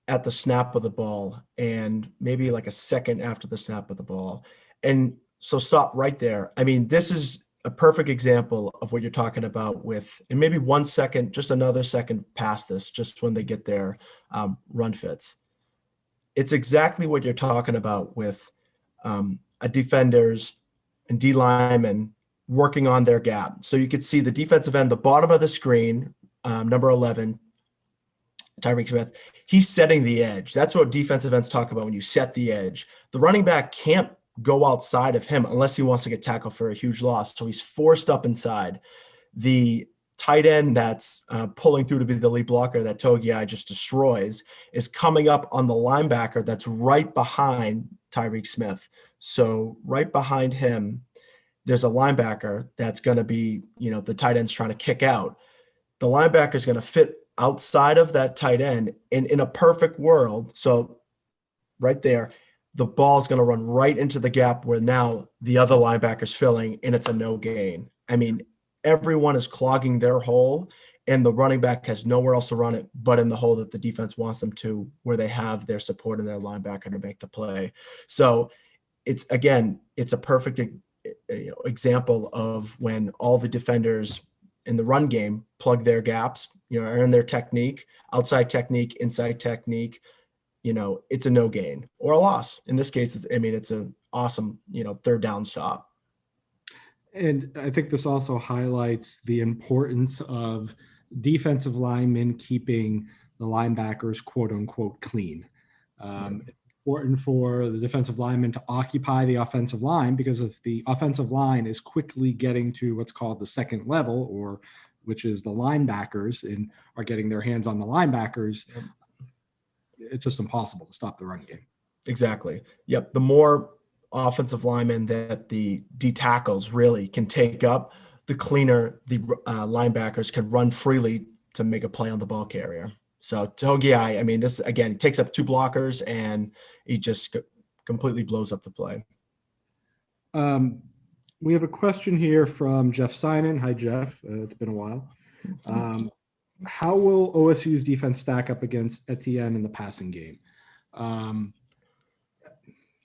at the snap of the ball and maybe like a second after the snap of the ball. And so stop right there. I mean, this is a perfect example of what you're talking about with, and maybe 1 second, just another second past this, just when they get their run fits. It's exactly what you're talking about with a defenders and D linemen working on their gap. So you could see the defensive end, the bottom of the screen, number 11, Tyreek Smith, he's setting the edge. That's what defensive ends talk about when you set the edge. The running back can't go outside of him unless he wants to get tackled for a huge loss. So he's forced up inside. The tight end that's pulling through to be the lead blocker that Togiai just destroys is coming up on the linebacker that's right behind Tyreek Smith. So right behind him, there's a linebacker that's going to be, the tight end's trying to kick out. The linebacker is going to fit outside of that tight end. And in a perfect world, so right there, the ball is going to run right into the gap where now the other linebacker's filling, and it's a no gain. I mean, everyone is clogging their hole, and the running back has nowhere else to run it but in the hole that the defense wants them to, where they have their support and their linebacker to make the play. So it's a perfect example of when all the defenders in the run game plug their gaps, earn their technique, outside technique, inside technique. It's a no gain or a loss. In this case, it's an awesome, third down stop. And I think this also highlights the importance of defensive linemen keeping the linebackers, quote unquote, clean. It's important for the defensive lineman to occupy the offensive line, because if the offensive line is quickly getting to what's called the second level, which is the linebackers, and are getting their hands on the linebackers, it's just impossible to stop the run game. Exactly. Yep. The more offensive linemen that the D tackles really can take up, the cleaner the linebackers can run freely to make a play on the ball carrier. So Togiai, this again, he takes up two blockers and he just completely blows up the play. We have a question here from Jeff Sinan. Hi, Jeff. It's been a while. How will OSU's defense stack up against Etienne in the passing game?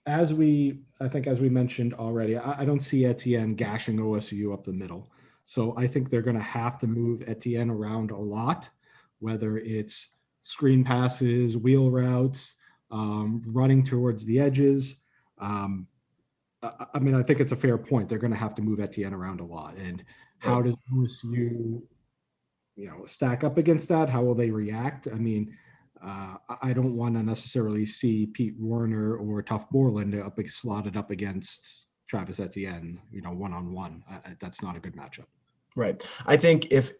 As we mentioned already, I don't see Etienne gashing OSU up the middle. So I think they're going to have to move Etienne around a lot, whether it's screen passes, wheel routes, running towards the edges. I think it's a fair point. They're going to have to move Etienne around a lot. And how does OSU stack up against that? How will they react? I don't want to necessarily see Pete Werner or Tuff Borland slotted up against Travis Etienne, one-on-one. That's not a good matchup. Right. I think if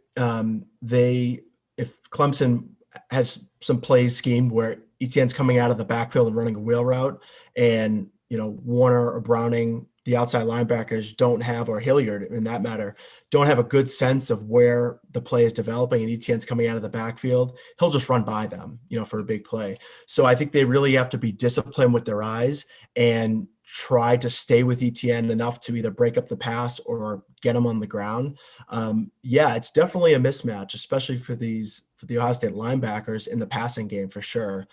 Clemson has some plays schemed where Etienne's coming out of the backfield and running a wheel route, and Warner or Browning, the outside linebackers, don't have, or Hilliard in that matter, don't have a good sense of where the play is developing, and Etienne's coming out of the backfield, he'll just run by them, for a big play. So I think they really have to be disciplined with their eyes and try to stay with Etienne enough to either break up the pass or get him on the ground. It's definitely a mismatch, especially for the Ohio State linebackers in the passing game, for sure.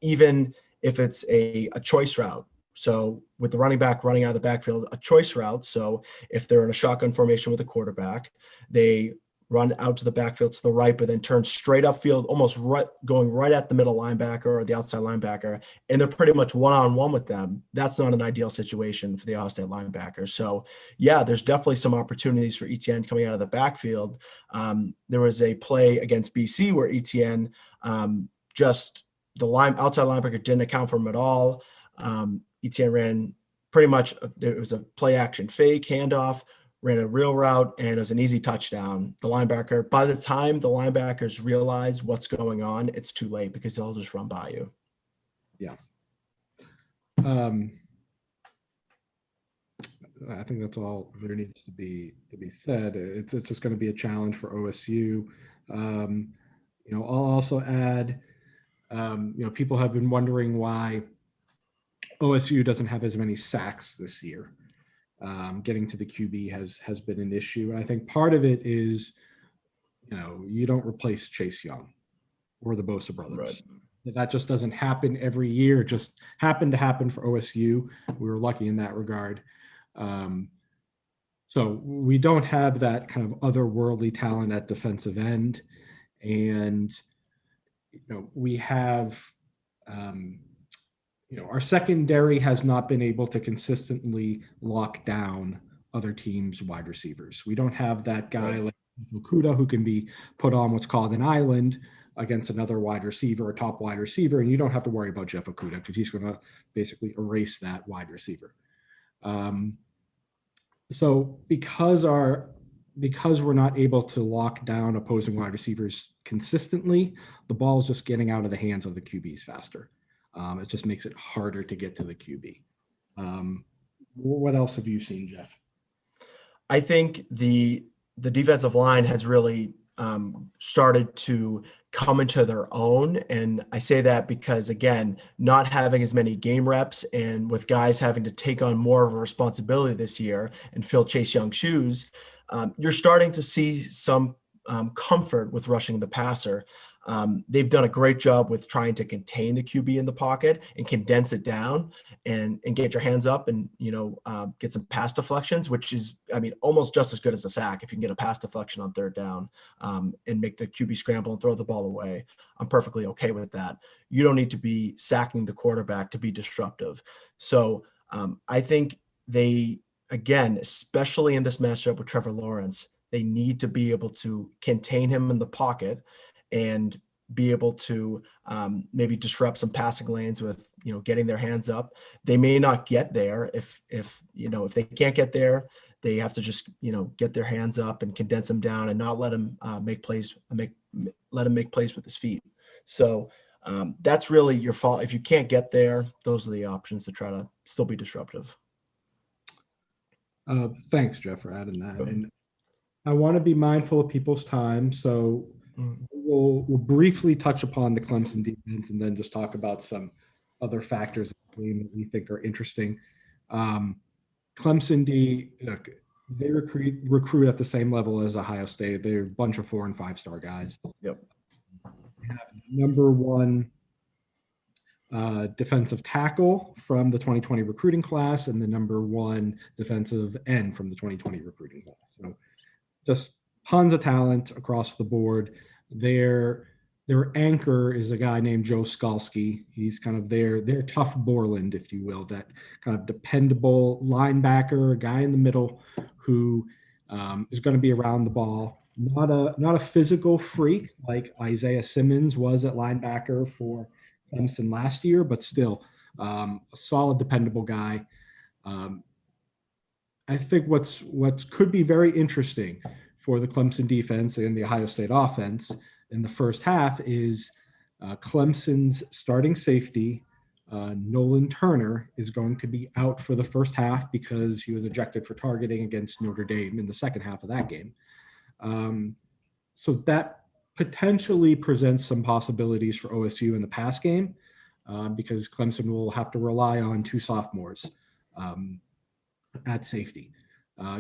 Even if it's a choice route. So with the running back running out of the backfield, a choice route. So if they're in a shotgun formation with a quarterback, they run out to the backfield to the right, but then turn straight upfield, almost going right at the middle linebacker or the outside linebacker, and they're pretty much one-on-one with them. That's not an ideal situation for the Ohio State linebacker. So, there's definitely some opportunities for Etienne coming out of the backfield. There was a play against BC where Etienne, just the outside linebacker didn't account for him at all. Etienne ran pretty much, it was a play action fake handoff, ran a real route, and it was an easy touchdown. By the time the linebackers realize what's going on, it's too late because they'll just run by you. Yeah. I think that's all there needs to be said. It's just going to be a challenge for OSU. I'll also add, people have been wondering why OSU doesn't have as many sacks this year. Getting to the QB has been an issue. And I think part of it is, you don't replace Chase Young or the Bosa brothers. Right. That just doesn't happen every year. It just happened to happen for OSU. We were lucky in that regard. So we don't have that kind of otherworldly talent at defensive end. And, we have, our secondary has not been able to consistently lock down other teams' wide receivers. We don't have that guy like Okuda who can be put on what's called an island against another wide receiver, a top wide receiver, and you don't have to worry about Jeff Okuda because he's going to basically erase that wide receiver. So because we're not able to lock down opposing wide receivers consistently, the ball is just getting out of the hands of the QBs faster. It just makes it harder to get to the QB. What else have you seen, Jeff? I think the defensive line has really started to come into their own. And I say that because, again, not having as many game reps and with guys having to take on more of a responsibility this year and fill Chase Young's shoes, you're starting to see some comfort with rushing the passer. They've done a great job with trying to contain the QB in the pocket and condense it down and get your hands up and, get some pass deflections, which is, almost just as good as a sack. If you can get a pass deflection on third down and make the QB scramble and throw the ball away, I'm perfectly okay with that. You don't need to be sacking the quarterback to be disruptive. So I think again, especially in this matchup with Trevor Lawrence, they need to be able to contain him in the pocket and be able to maybe disrupt some passing lanes with, getting their hands up. They may not get there if they can't get there, they have to just, get their hands up and condense them down and not let him make plays with his feet. So that's really your fault. If you can't get there, those are the options to try to still be disruptive. Thanks, Jeff, for adding that. And I want to be mindful of people's time. So we'll briefly touch upon the Clemson defense and then just talk about some other factors that we think are interesting. Clemson D, they recruit at the same level as Ohio State. They're a bunch of 4- and 5-star guys. Yep. They have number one defensive tackle from the 2020 recruiting class and the number one defensive end from the 2020 recruiting class. So just tons of talent across the board. Their anchor is a guy named Joe Skalski. He's kind of their tough Borland, if you will, that kind of dependable linebacker, a guy in the middle who is going to be around the ball. Not a physical freak like Isaiah Simmons was at linebacker for Clemson last year, but still a solid, dependable guy. I think what could be very interesting for the Clemson defense and the Ohio State offense in the first half is Clemson's starting safety, Nolan Turner, is going to be out for the first half because he was ejected for targeting against Notre Dame in the second half of that game. So that potentially presents some possibilities for OSU in the pass game because Clemson will have to rely on 2 sophomores at safety.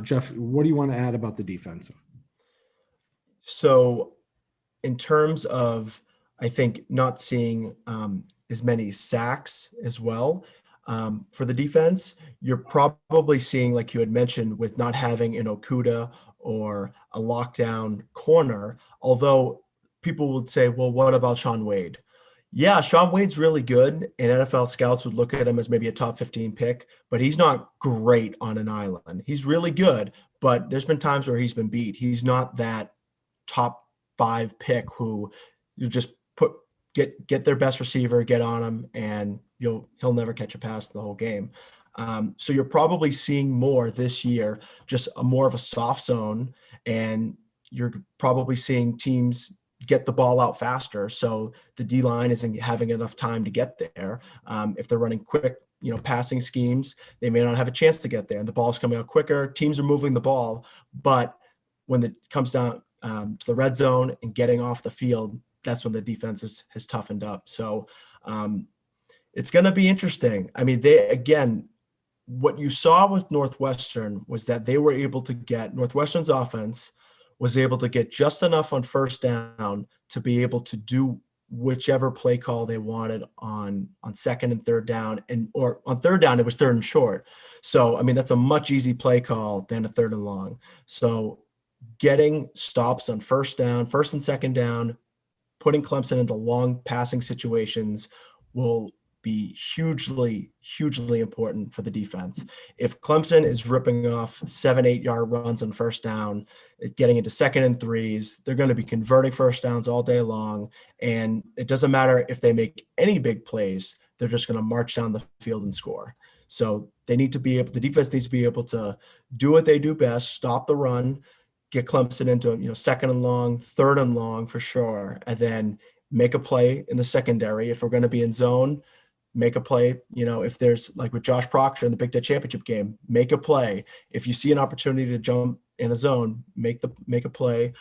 Jeff, what do you want to add about the defense? So in terms of, I think, not seeing as many sacks as well for the defense, you're probably seeing, like you had mentioned, with not having an Okuda or a lockdown corner, although people would say, well, what about Shaun Wade? Yeah, Shaun Wade's really good, and NFL scouts would look at him as maybe a top 15 pick, but he's not great on an island. He's really good, but there's been times where he's been beat. He's not that top 5 pick who you just get their best receiver, get on him, and he'll never catch a pass the whole game. So you're probably seeing more this year, just more of a soft zone, and you're probably seeing teams get the ball out faster. So the D line isn't having enough time to get there. If they're running quick, passing schemes, they may not have a chance to get there, and the ball's coming out quicker. Teams are moving the ball, but when it comes down to the red zone and getting off the field, that's when the defense has toughened up. So it's going to be interesting. I mean, what you saw with Northwestern was that they were able to get Northwestern's offense was able to get just enough on first down to be able to do whichever play call they wanted on second and third down, or on third down, it was third and short. So, I mean, that's a much easy play call than a third and long. So getting stops on first down, first and second down, putting Clemson into long passing situations will be hugely, hugely important for the defense. If Clemson is ripping off 7-8 yard runs on first down, getting into second and threes, they're going to be converting first downs all day long. And it doesn't matter if they make any big plays, they're just going to march down the field and score. So the defense needs to be able to do what they do best, stop the run, get Clemson into, second and long, third and long for sure. And then make a play in the secondary. If we're going to be in zone, make a play. If there's, like with Josh Proctor in the Big Ten championship game, make a play. If you see an opportunity to jump in a zone, make a play.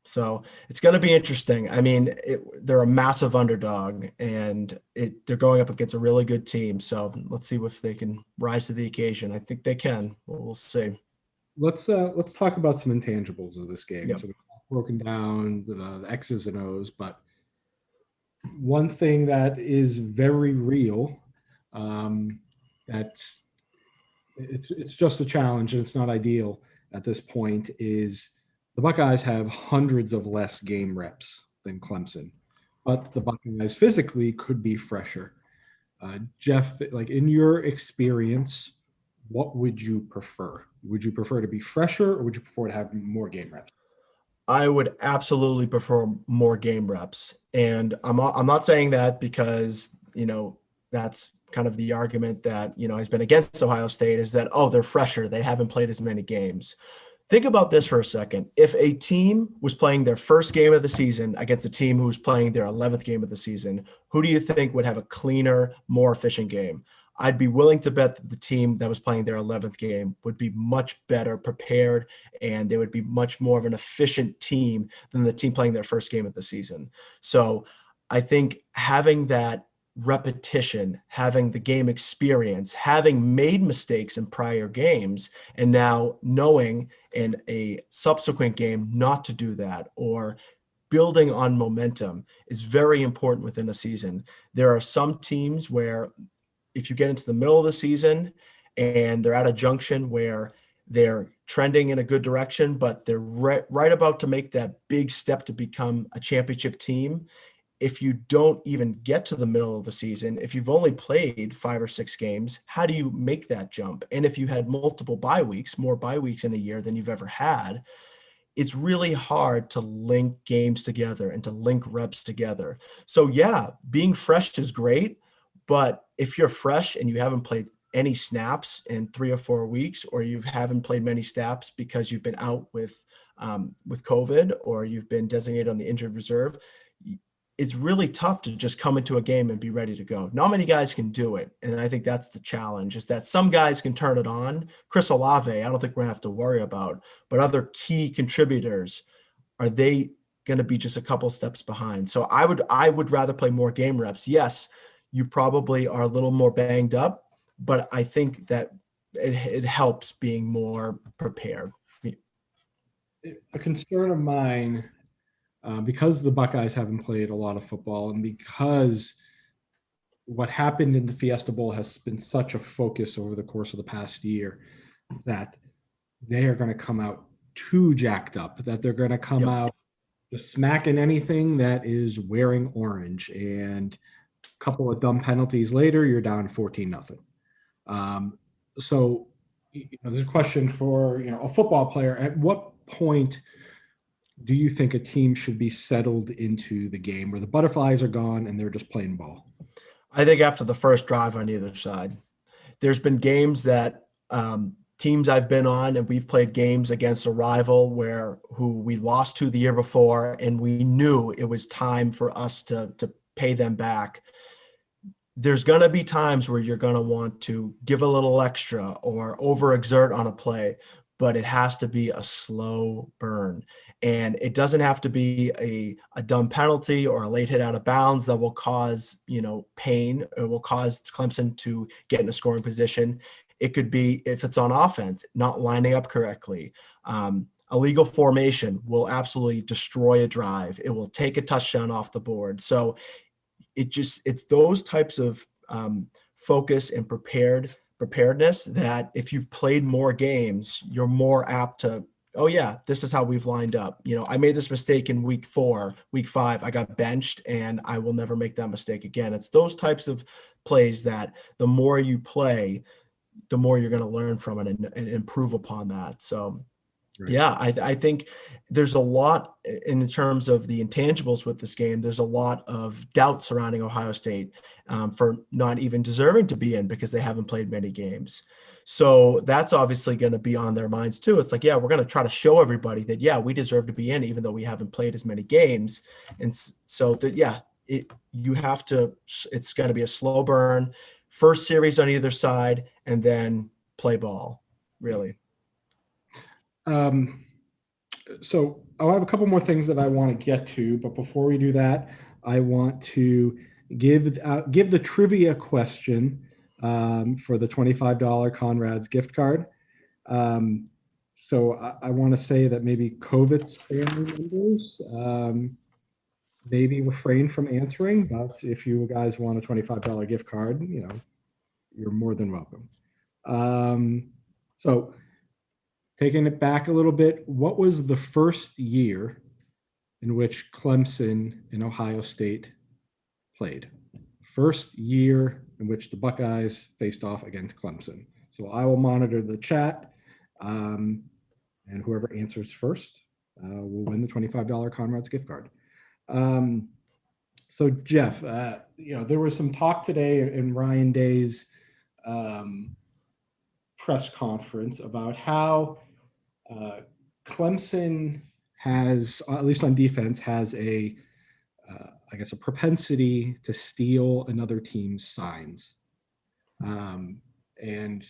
So it's going to be interesting. I mean, they're a massive underdog, and they're going up against a really good team. So let's see if they can rise to the occasion. I think they can. We'll see. Let's talk about some intangibles of this game. Yep. So we've broken down the X's and O's, but one thing that is very real, that's it's just a challenge and it's not ideal at this point, is the Buckeyes have hundreds of less game reps than Clemson, but the Buckeyes physically could be fresher. Jeff, like, in your experience, what would you prefer? Would you prefer to be fresher, or would you prefer to have more game reps? I would absolutely prefer more game reps. And I'm not saying that because, that's kind of the argument that, has been against Ohio State, is that, they're fresher, they haven't played as many games. Think about this for a second. If a team was playing their first game of the season against a team who was playing their 11th game of the season, who do you think would have a cleaner, more efficient game? I'd be willing to bet that the team that was playing their 11th game would be much better prepared, and they would be much more of an efficient team than the team playing their first game of the season. So I think having that repetition, having the game experience, having made mistakes in prior games, and now knowing in a subsequent game not to do that, or building on momentum, is very important within a season. There are some teams where if you get into the middle of the season and they're at a junction where they're trending in a good direction, but they're right about to make that big step to become a championship team, if you don't even get to the middle of the season, if you've only played 5 or 6 games, how do you make that jump? And if you had multiple bye weeks, more bye weeks in a year than you've ever had, it's really hard to link games together and to link reps together. So yeah, being fresh is great, but if you're fresh and you haven't played any snaps in 3 or 4 weeks, or you haven't played many snaps because you've been out with COVID, or you've been designated on the injured reserve, it's really tough to just come into a game and be ready to go. Not many guys can do it. And I think that's the challenge, is that some guys can turn it on. Chris Olave, I don't think we're gonna have to worry about, but other key contributors, are they going to be just a couple steps behind? So I would rather play more game reps. Yes, you probably are a little more banged up, but I think that it helps being more prepared. A concern of mine, because the Buckeyes haven't played a lot of football, and because what happened in the Fiesta Bowl has been such a focus over the course of the past year, that they are going to come out too jacked up, that they're going to come out just smacking anything that is wearing orange, and a couple of dumb penalties later, you're down 14-0. So there's a question for a football player. At what point do you think a team should be settled into the game where the butterflies are gone and they're just playing ball? I think after the first drive on either side, there's been games that teams I've been on, and we've played games against a rival who we lost to the year before, and we knew it was time for us to pay them back. There's going to be times where you're going to want to give a little extra or overexert on a play, but it has to be a slow burn. And it doesn't have to be a dumb penalty or a late hit out of bounds that will cause, pain. It will cause Clemson to get in a scoring position. It could be, if it's on offense, not lining up correctly. Illegal formation will absolutely destroy a drive. It will take a touchdown off the board. So it's those types of focus and preparedness that if you've played more games, you're more apt to, oh yeah, this is how we've lined up. I made this mistake in week 4, week 5, I got benched, and I will never make that mistake again. It's those types of plays that the more you play, the more you're going to learn from it and improve upon that. So Right. yeah, I think there's a lot in terms of the intangibles with this game. There's a lot of doubt surrounding Ohio State for not even deserving to be in because they haven't played many games. So that's obviously going to be on their minds too. It's like, yeah, we're going to try to show everybody that, yeah, we deserve to be in, even though we haven't played as many games. And so that, yeah, it's going to be a slow burn, first series on either side, and then play ball, really. So I'll have a couple more things that I want to get to, but before we do that, I want to give the trivia question for the $25 Conrad's gift card. So I want to say that maybe Kovitz family members maybe refrain from answering, but if you guys want a $25 gift card, you're more than welcome. So taking it back a little bit, what was the first year in which Clemson and Ohio State played? First year in which the Buckeyes faced off against Clemson. So I will monitor the chat, and whoever answers first will win the $25 Conrad's gift card. So Jeff, there was some talk today in Ryan Day's press conference about how Clemson has, at least on defense, has a propensity to steal another team's signs. And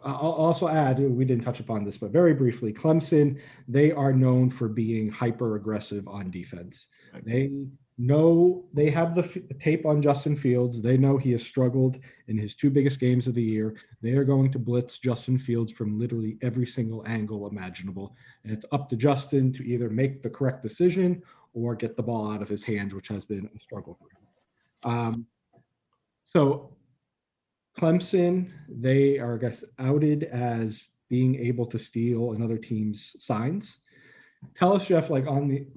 I'll also add, we didn't touch upon this, but very briefly, Clemson, they are known for being hyper aggressive on defense. They know they have the tape on Justin Fields. They know he has struggled in his 2 biggest games of the year. They are going to blitz Justin Fields from literally every single angle imaginable. And it's up to Justin to either make the correct decision or get the ball out of his hands, which has been a struggle for him. So Clemson, they are, outed as being able to steal another team's signs. Tell us, Jeff, like on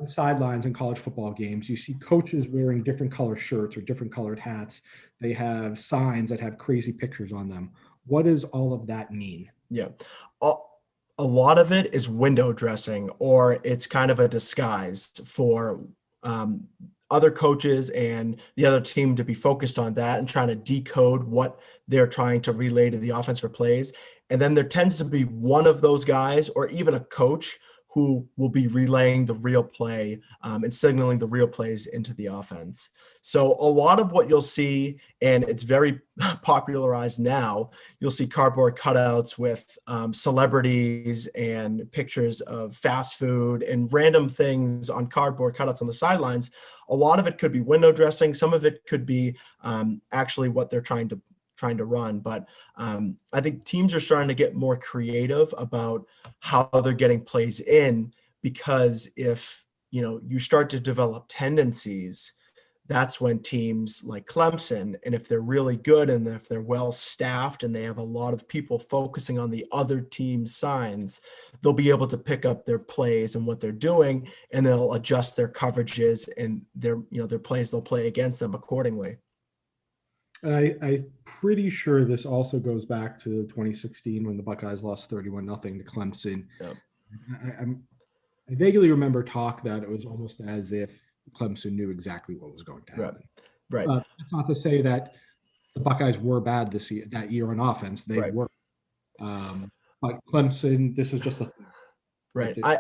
sidelines in college football games, you see coaches wearing different color shirts or different colored hats. They have signs that have crazy pictures on them. What does all of that mean? Yeah. A lot of it is window dressing, or it's kind of a disguise for other coaches and the other team to be focused on that and trying to decode what they're trying to relay to the offense for plays. And then there tends to be one of those guys or even a coach who will be relaying the real play and signaling the real plays into the offense. So a lot of what you'll see, and it's very popularized now, you'll see cardboard cutouts with celebrities and pictures of fast food and random things on cardboard cutouts on the sidelines. A lot of it could be window dressing. Some of it could be actually what they're trying to run. But I think teams are starting to get more creative about how they're getting plays in, because if you start to develop tendencies, that's when teams like Clemson, and if they're really good and if they're well staffed and they have a lot of people focusing on the other team's signs, they'll be able to pick up their plays and what they're doing, and they'll adjust their coverages and their plays they'll play against them accordingly. I'm pretty sure this also goes back to 2016 when the Buckeyes lost 31-0 to Clemson. Yep. I vaguely remember talk that it was almost as if Clemson knew exactly what was going to happen. Right. That's not to say that the Buckeyes were bad that year on offense. They Right. were. But Clemson, this is just a thing. Right. Right?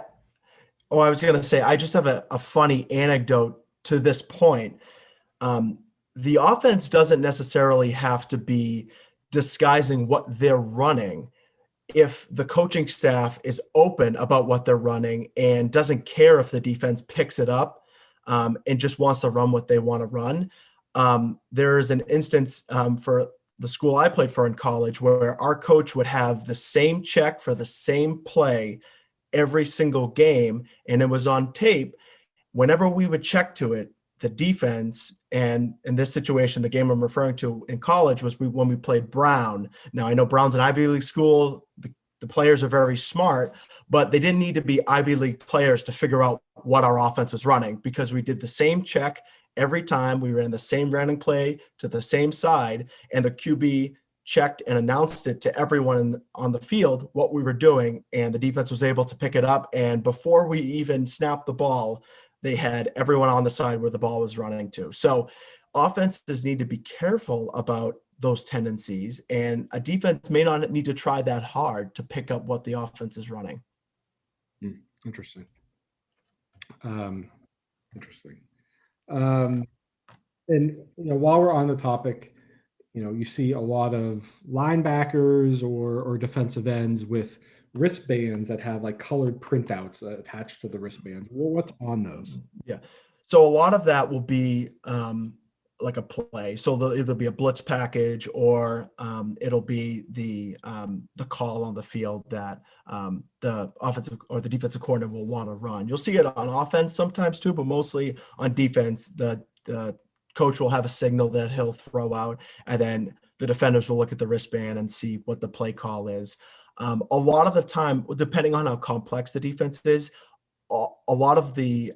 I was going to say, I just have a funny anecdote to this point. The offense doesn't necessarily have to be disguising what they're running if the coaching staff is open about what they're running and doesn't care if the defense picks it up and just wants to run what they want to run. There is an instance for the school I played for in college where our coach would have the same check for the same play every single game, and it was on tape. Whenever we would check to it, the defense, and in this situation, the game I'm referring to in college was when we played Brown. Now, I know Brown's an Ivy League school. The players are very smart, but they didn't need to be Ivy League players to figure out what our offense was running because we did the same check every time. We ran the same running play to the same side, and the QB checked and announced it to everyone on the field what we were doing, and the defense was able to pick it up. And before we even snapped the ball, they had everyone on the side where the ball was running to. So offenses need to be careful about those tendencies, and a defense may not need to try that hard to pick up what the offense is running. Interesting. Interesting. And while we're on the topic, you see a lot of linebackers or defensive ends with wristbands that have like colored printouts attached to the wristbands. Well, what's on those? Yeah. So a lot of that will be like a play. So there'll either be a blitz package or it'll be the call on the field that the offensive or the defensive coordinator will want to run. You'll see it on offense sometimes too, but mostly on defense, the coach will have a signal that he'll throw out, and then the defenders will look at the wristband and see what the play call is. A lot of the time, depending on how complex the defense is, a lot of the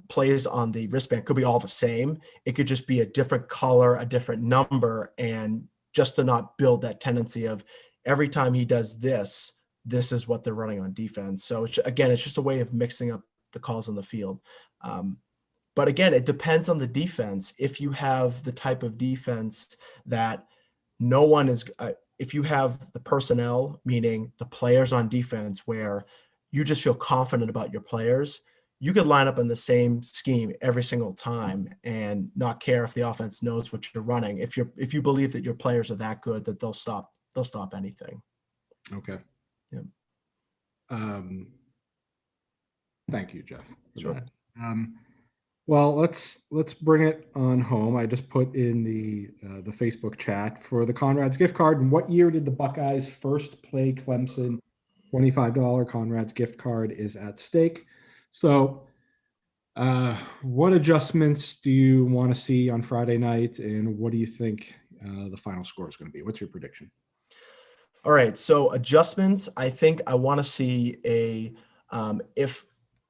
plays on the wristband could be all the same. It could just be a different color, a different number, and just to not build that tendency of every time he does this, this is what they're running on defense. So it's just a way of mixing up the calls on the field. But again, it depends on the defense. If you have the type of defense that no one is, if you have the personnel, meaning the players on defense, where you just feel confident about your players, you could line up in the same scheme every single time and not care if the offense knows what you're running. If you believe that your players are that good that they'll stop anything. Okay. Yeah. Thank you, Jeff, for Sure. that. Well, let's bring it on home. I just put in the Facebook chat for the Conrad's gift card. And what year did the Buckeyes first play Clemson? $25 Conrad's gift card is at stake. So, what adjustments do you want to see on Friday night, and what do you think the final score is going to be? What's your prediction? All right. So adjustments. I think I want to see if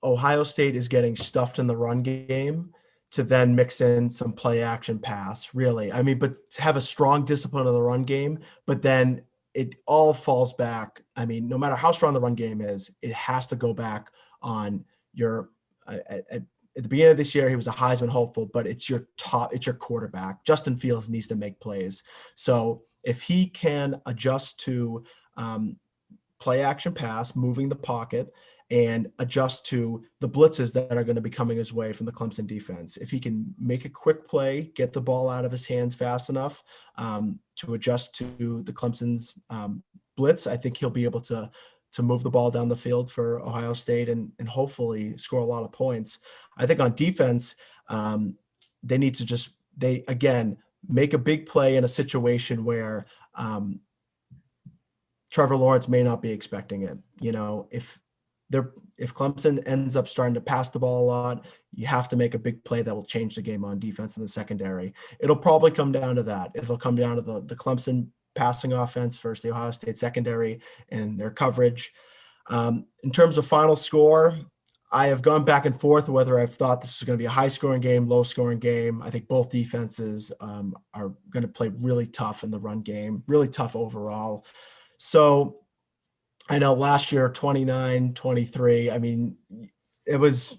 Ohio State is getting stuffed in the run game, to then mix in some play action pass, really. I mean, but to have a strong discipline of the run game, but then it all falls back. I mean, no matter how strong the run game is, it has to go back on your at the beginning of this year, he was a Heisman hopeful, but it's your quarterback. Justin Fields needs to make plays. So if he can adjust to play action pass, moving the pocket, and adjust to the blitzes that are going to be coming his way from the Clemson defense. If he can make a quick play, get the ball out of his hands fast enough to adjust to the Clemson's blitz, I think he'll be able to move the ball down the field for Ohio State and hopefully score a lot of points. I think on defense, they need to again make a big play in a situation where Trevor Lawrence may not be expecting it. If Clemson ends up starting to pass the ball a lot, you have to make a big play that will change the game on defense in the secondary. It'll probably come down to that. It'll come down to the Clemson passing offense versus the Ohio State secondary and their coverage. In terms of final score, I have gone back and forth whether I've thought this is going to be a high-scoring game, low-scoring game. I think both defenses are going to play really tough in the run game, really tough overall. So I know last year, 29-23, I mean, it was,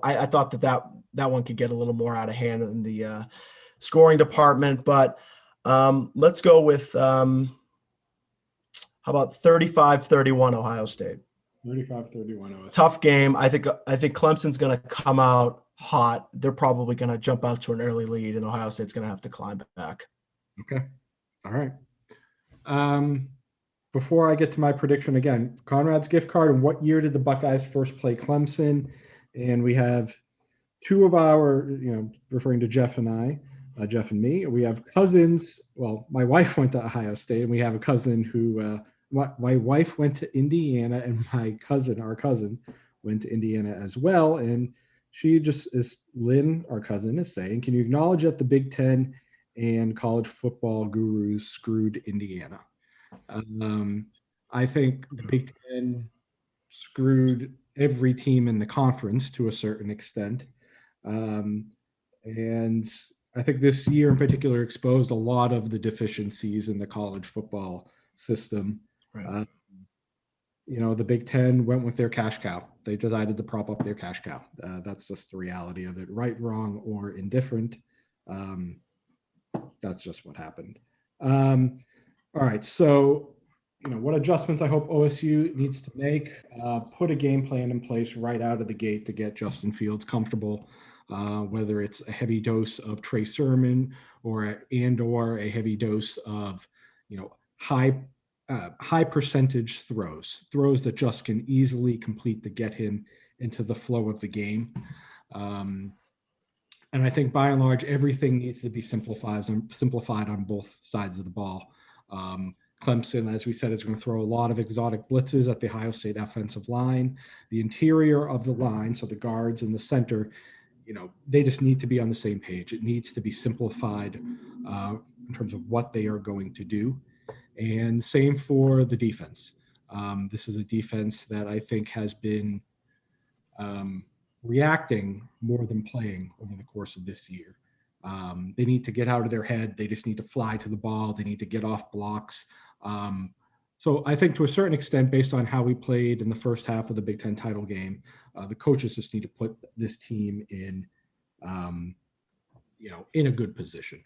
I thought that one could get a little more out of hand in the scoring department, but let's go with how about 35-31 Ohio State. 35-31 OSU. Tough game. I think Clemson's going to come out hot. They're probably going to jump out to an early lead, and Ohio State's going to have to climb back. Okay. All right. Before I get to my prediction again, Conrad's gift card. And what year did the Buckeyes first play Clemson? And we have two of our, referring to Jeff and I, Jeff and me, we have cousins. Well, my wife went to Ohio State, and we have a cousin who, my wife went to Indiana, and our cousin went to Indiana as well. And she just is, Lynn, our cousin, is saying, can you acknowledge that the Big Ten and college football gurus screwed Indiana? I think the Big Ten screwed every team in the conference to a certain extent. And I think this year in particular exposed a lot of the deficiencies in the college football system. Right. The Big Ten went with their cash cow. They decided to prop up their cash cow. That's just the reality of it. Right, wrong, or indifferent. That's just what happened. All right. So, what adjustments I hope OSU needs to make, put a game plan in place right out of the gate to get Justin Fields comfortable, whether it's a heavy dose of Trey Sermon or a heavy dose of, high percentage throws that just can easily complete to get him into the flow of the game. And I think by and large, everything needs to be simplified on both sides of the ball. Clemson, as we said, is going to throw a lot of exotic blitzes at the Ohio State offensive line. The interior of the line, so the guards and the center, they just need to be on the same page. It needs to be simplified in terms of what they are going to do. And same for the defense. This is a defense that I think has been reacting more than playing over the course of this year. They need to get out of their head. They just need to fly to the ball. They need to get off blocks. So I think to a certain extent, based on how we played in the first half of the Big Ten title game, the coaches just need to put this team in a good position.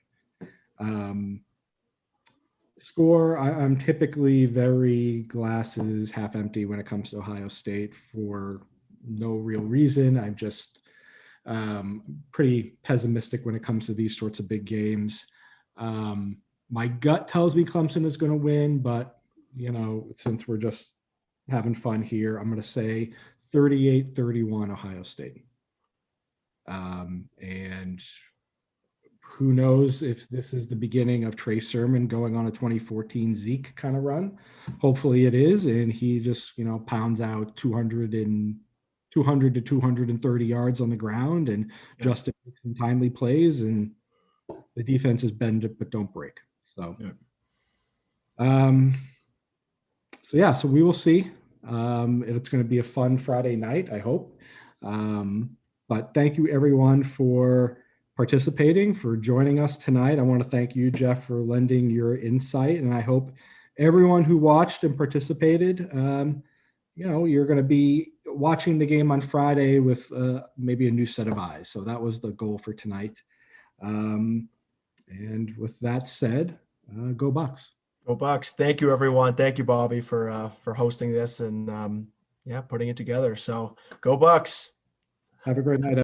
Score, I'm typically very glasses half empty when it comes to Ohio State for no real reason. I'm just pretty pessimistic when it comes to these sorts of big games. My gut tells me Clemson is going to win, but since we're just having fun here, I'm going to say 38-31 Ohio State. And who knows if this is the beginning of Trey Sermon going on a 2014 Zeke kind of run. Hopefully it is, and he just pounds out 200 to 230 yards on the ground, and Justin makes some timely plays, and the defense is bend it but don't break. So, so we will see. It's going to be a fun Friday night, I hope. But thank you everyone for participating, for joining us tonight. I want to thank you, Jeff, for lending your insight, and I hope everyone who watched and participated, you're going to be watching the game on Friday with maybe a new set of eyes. So that was the goal for tonight. And with that said, go Bucks. Go Bucks. Thank you, everyone. Thank you, Bobby, for hosting this and putting it together. So go Bucks. Have a great night.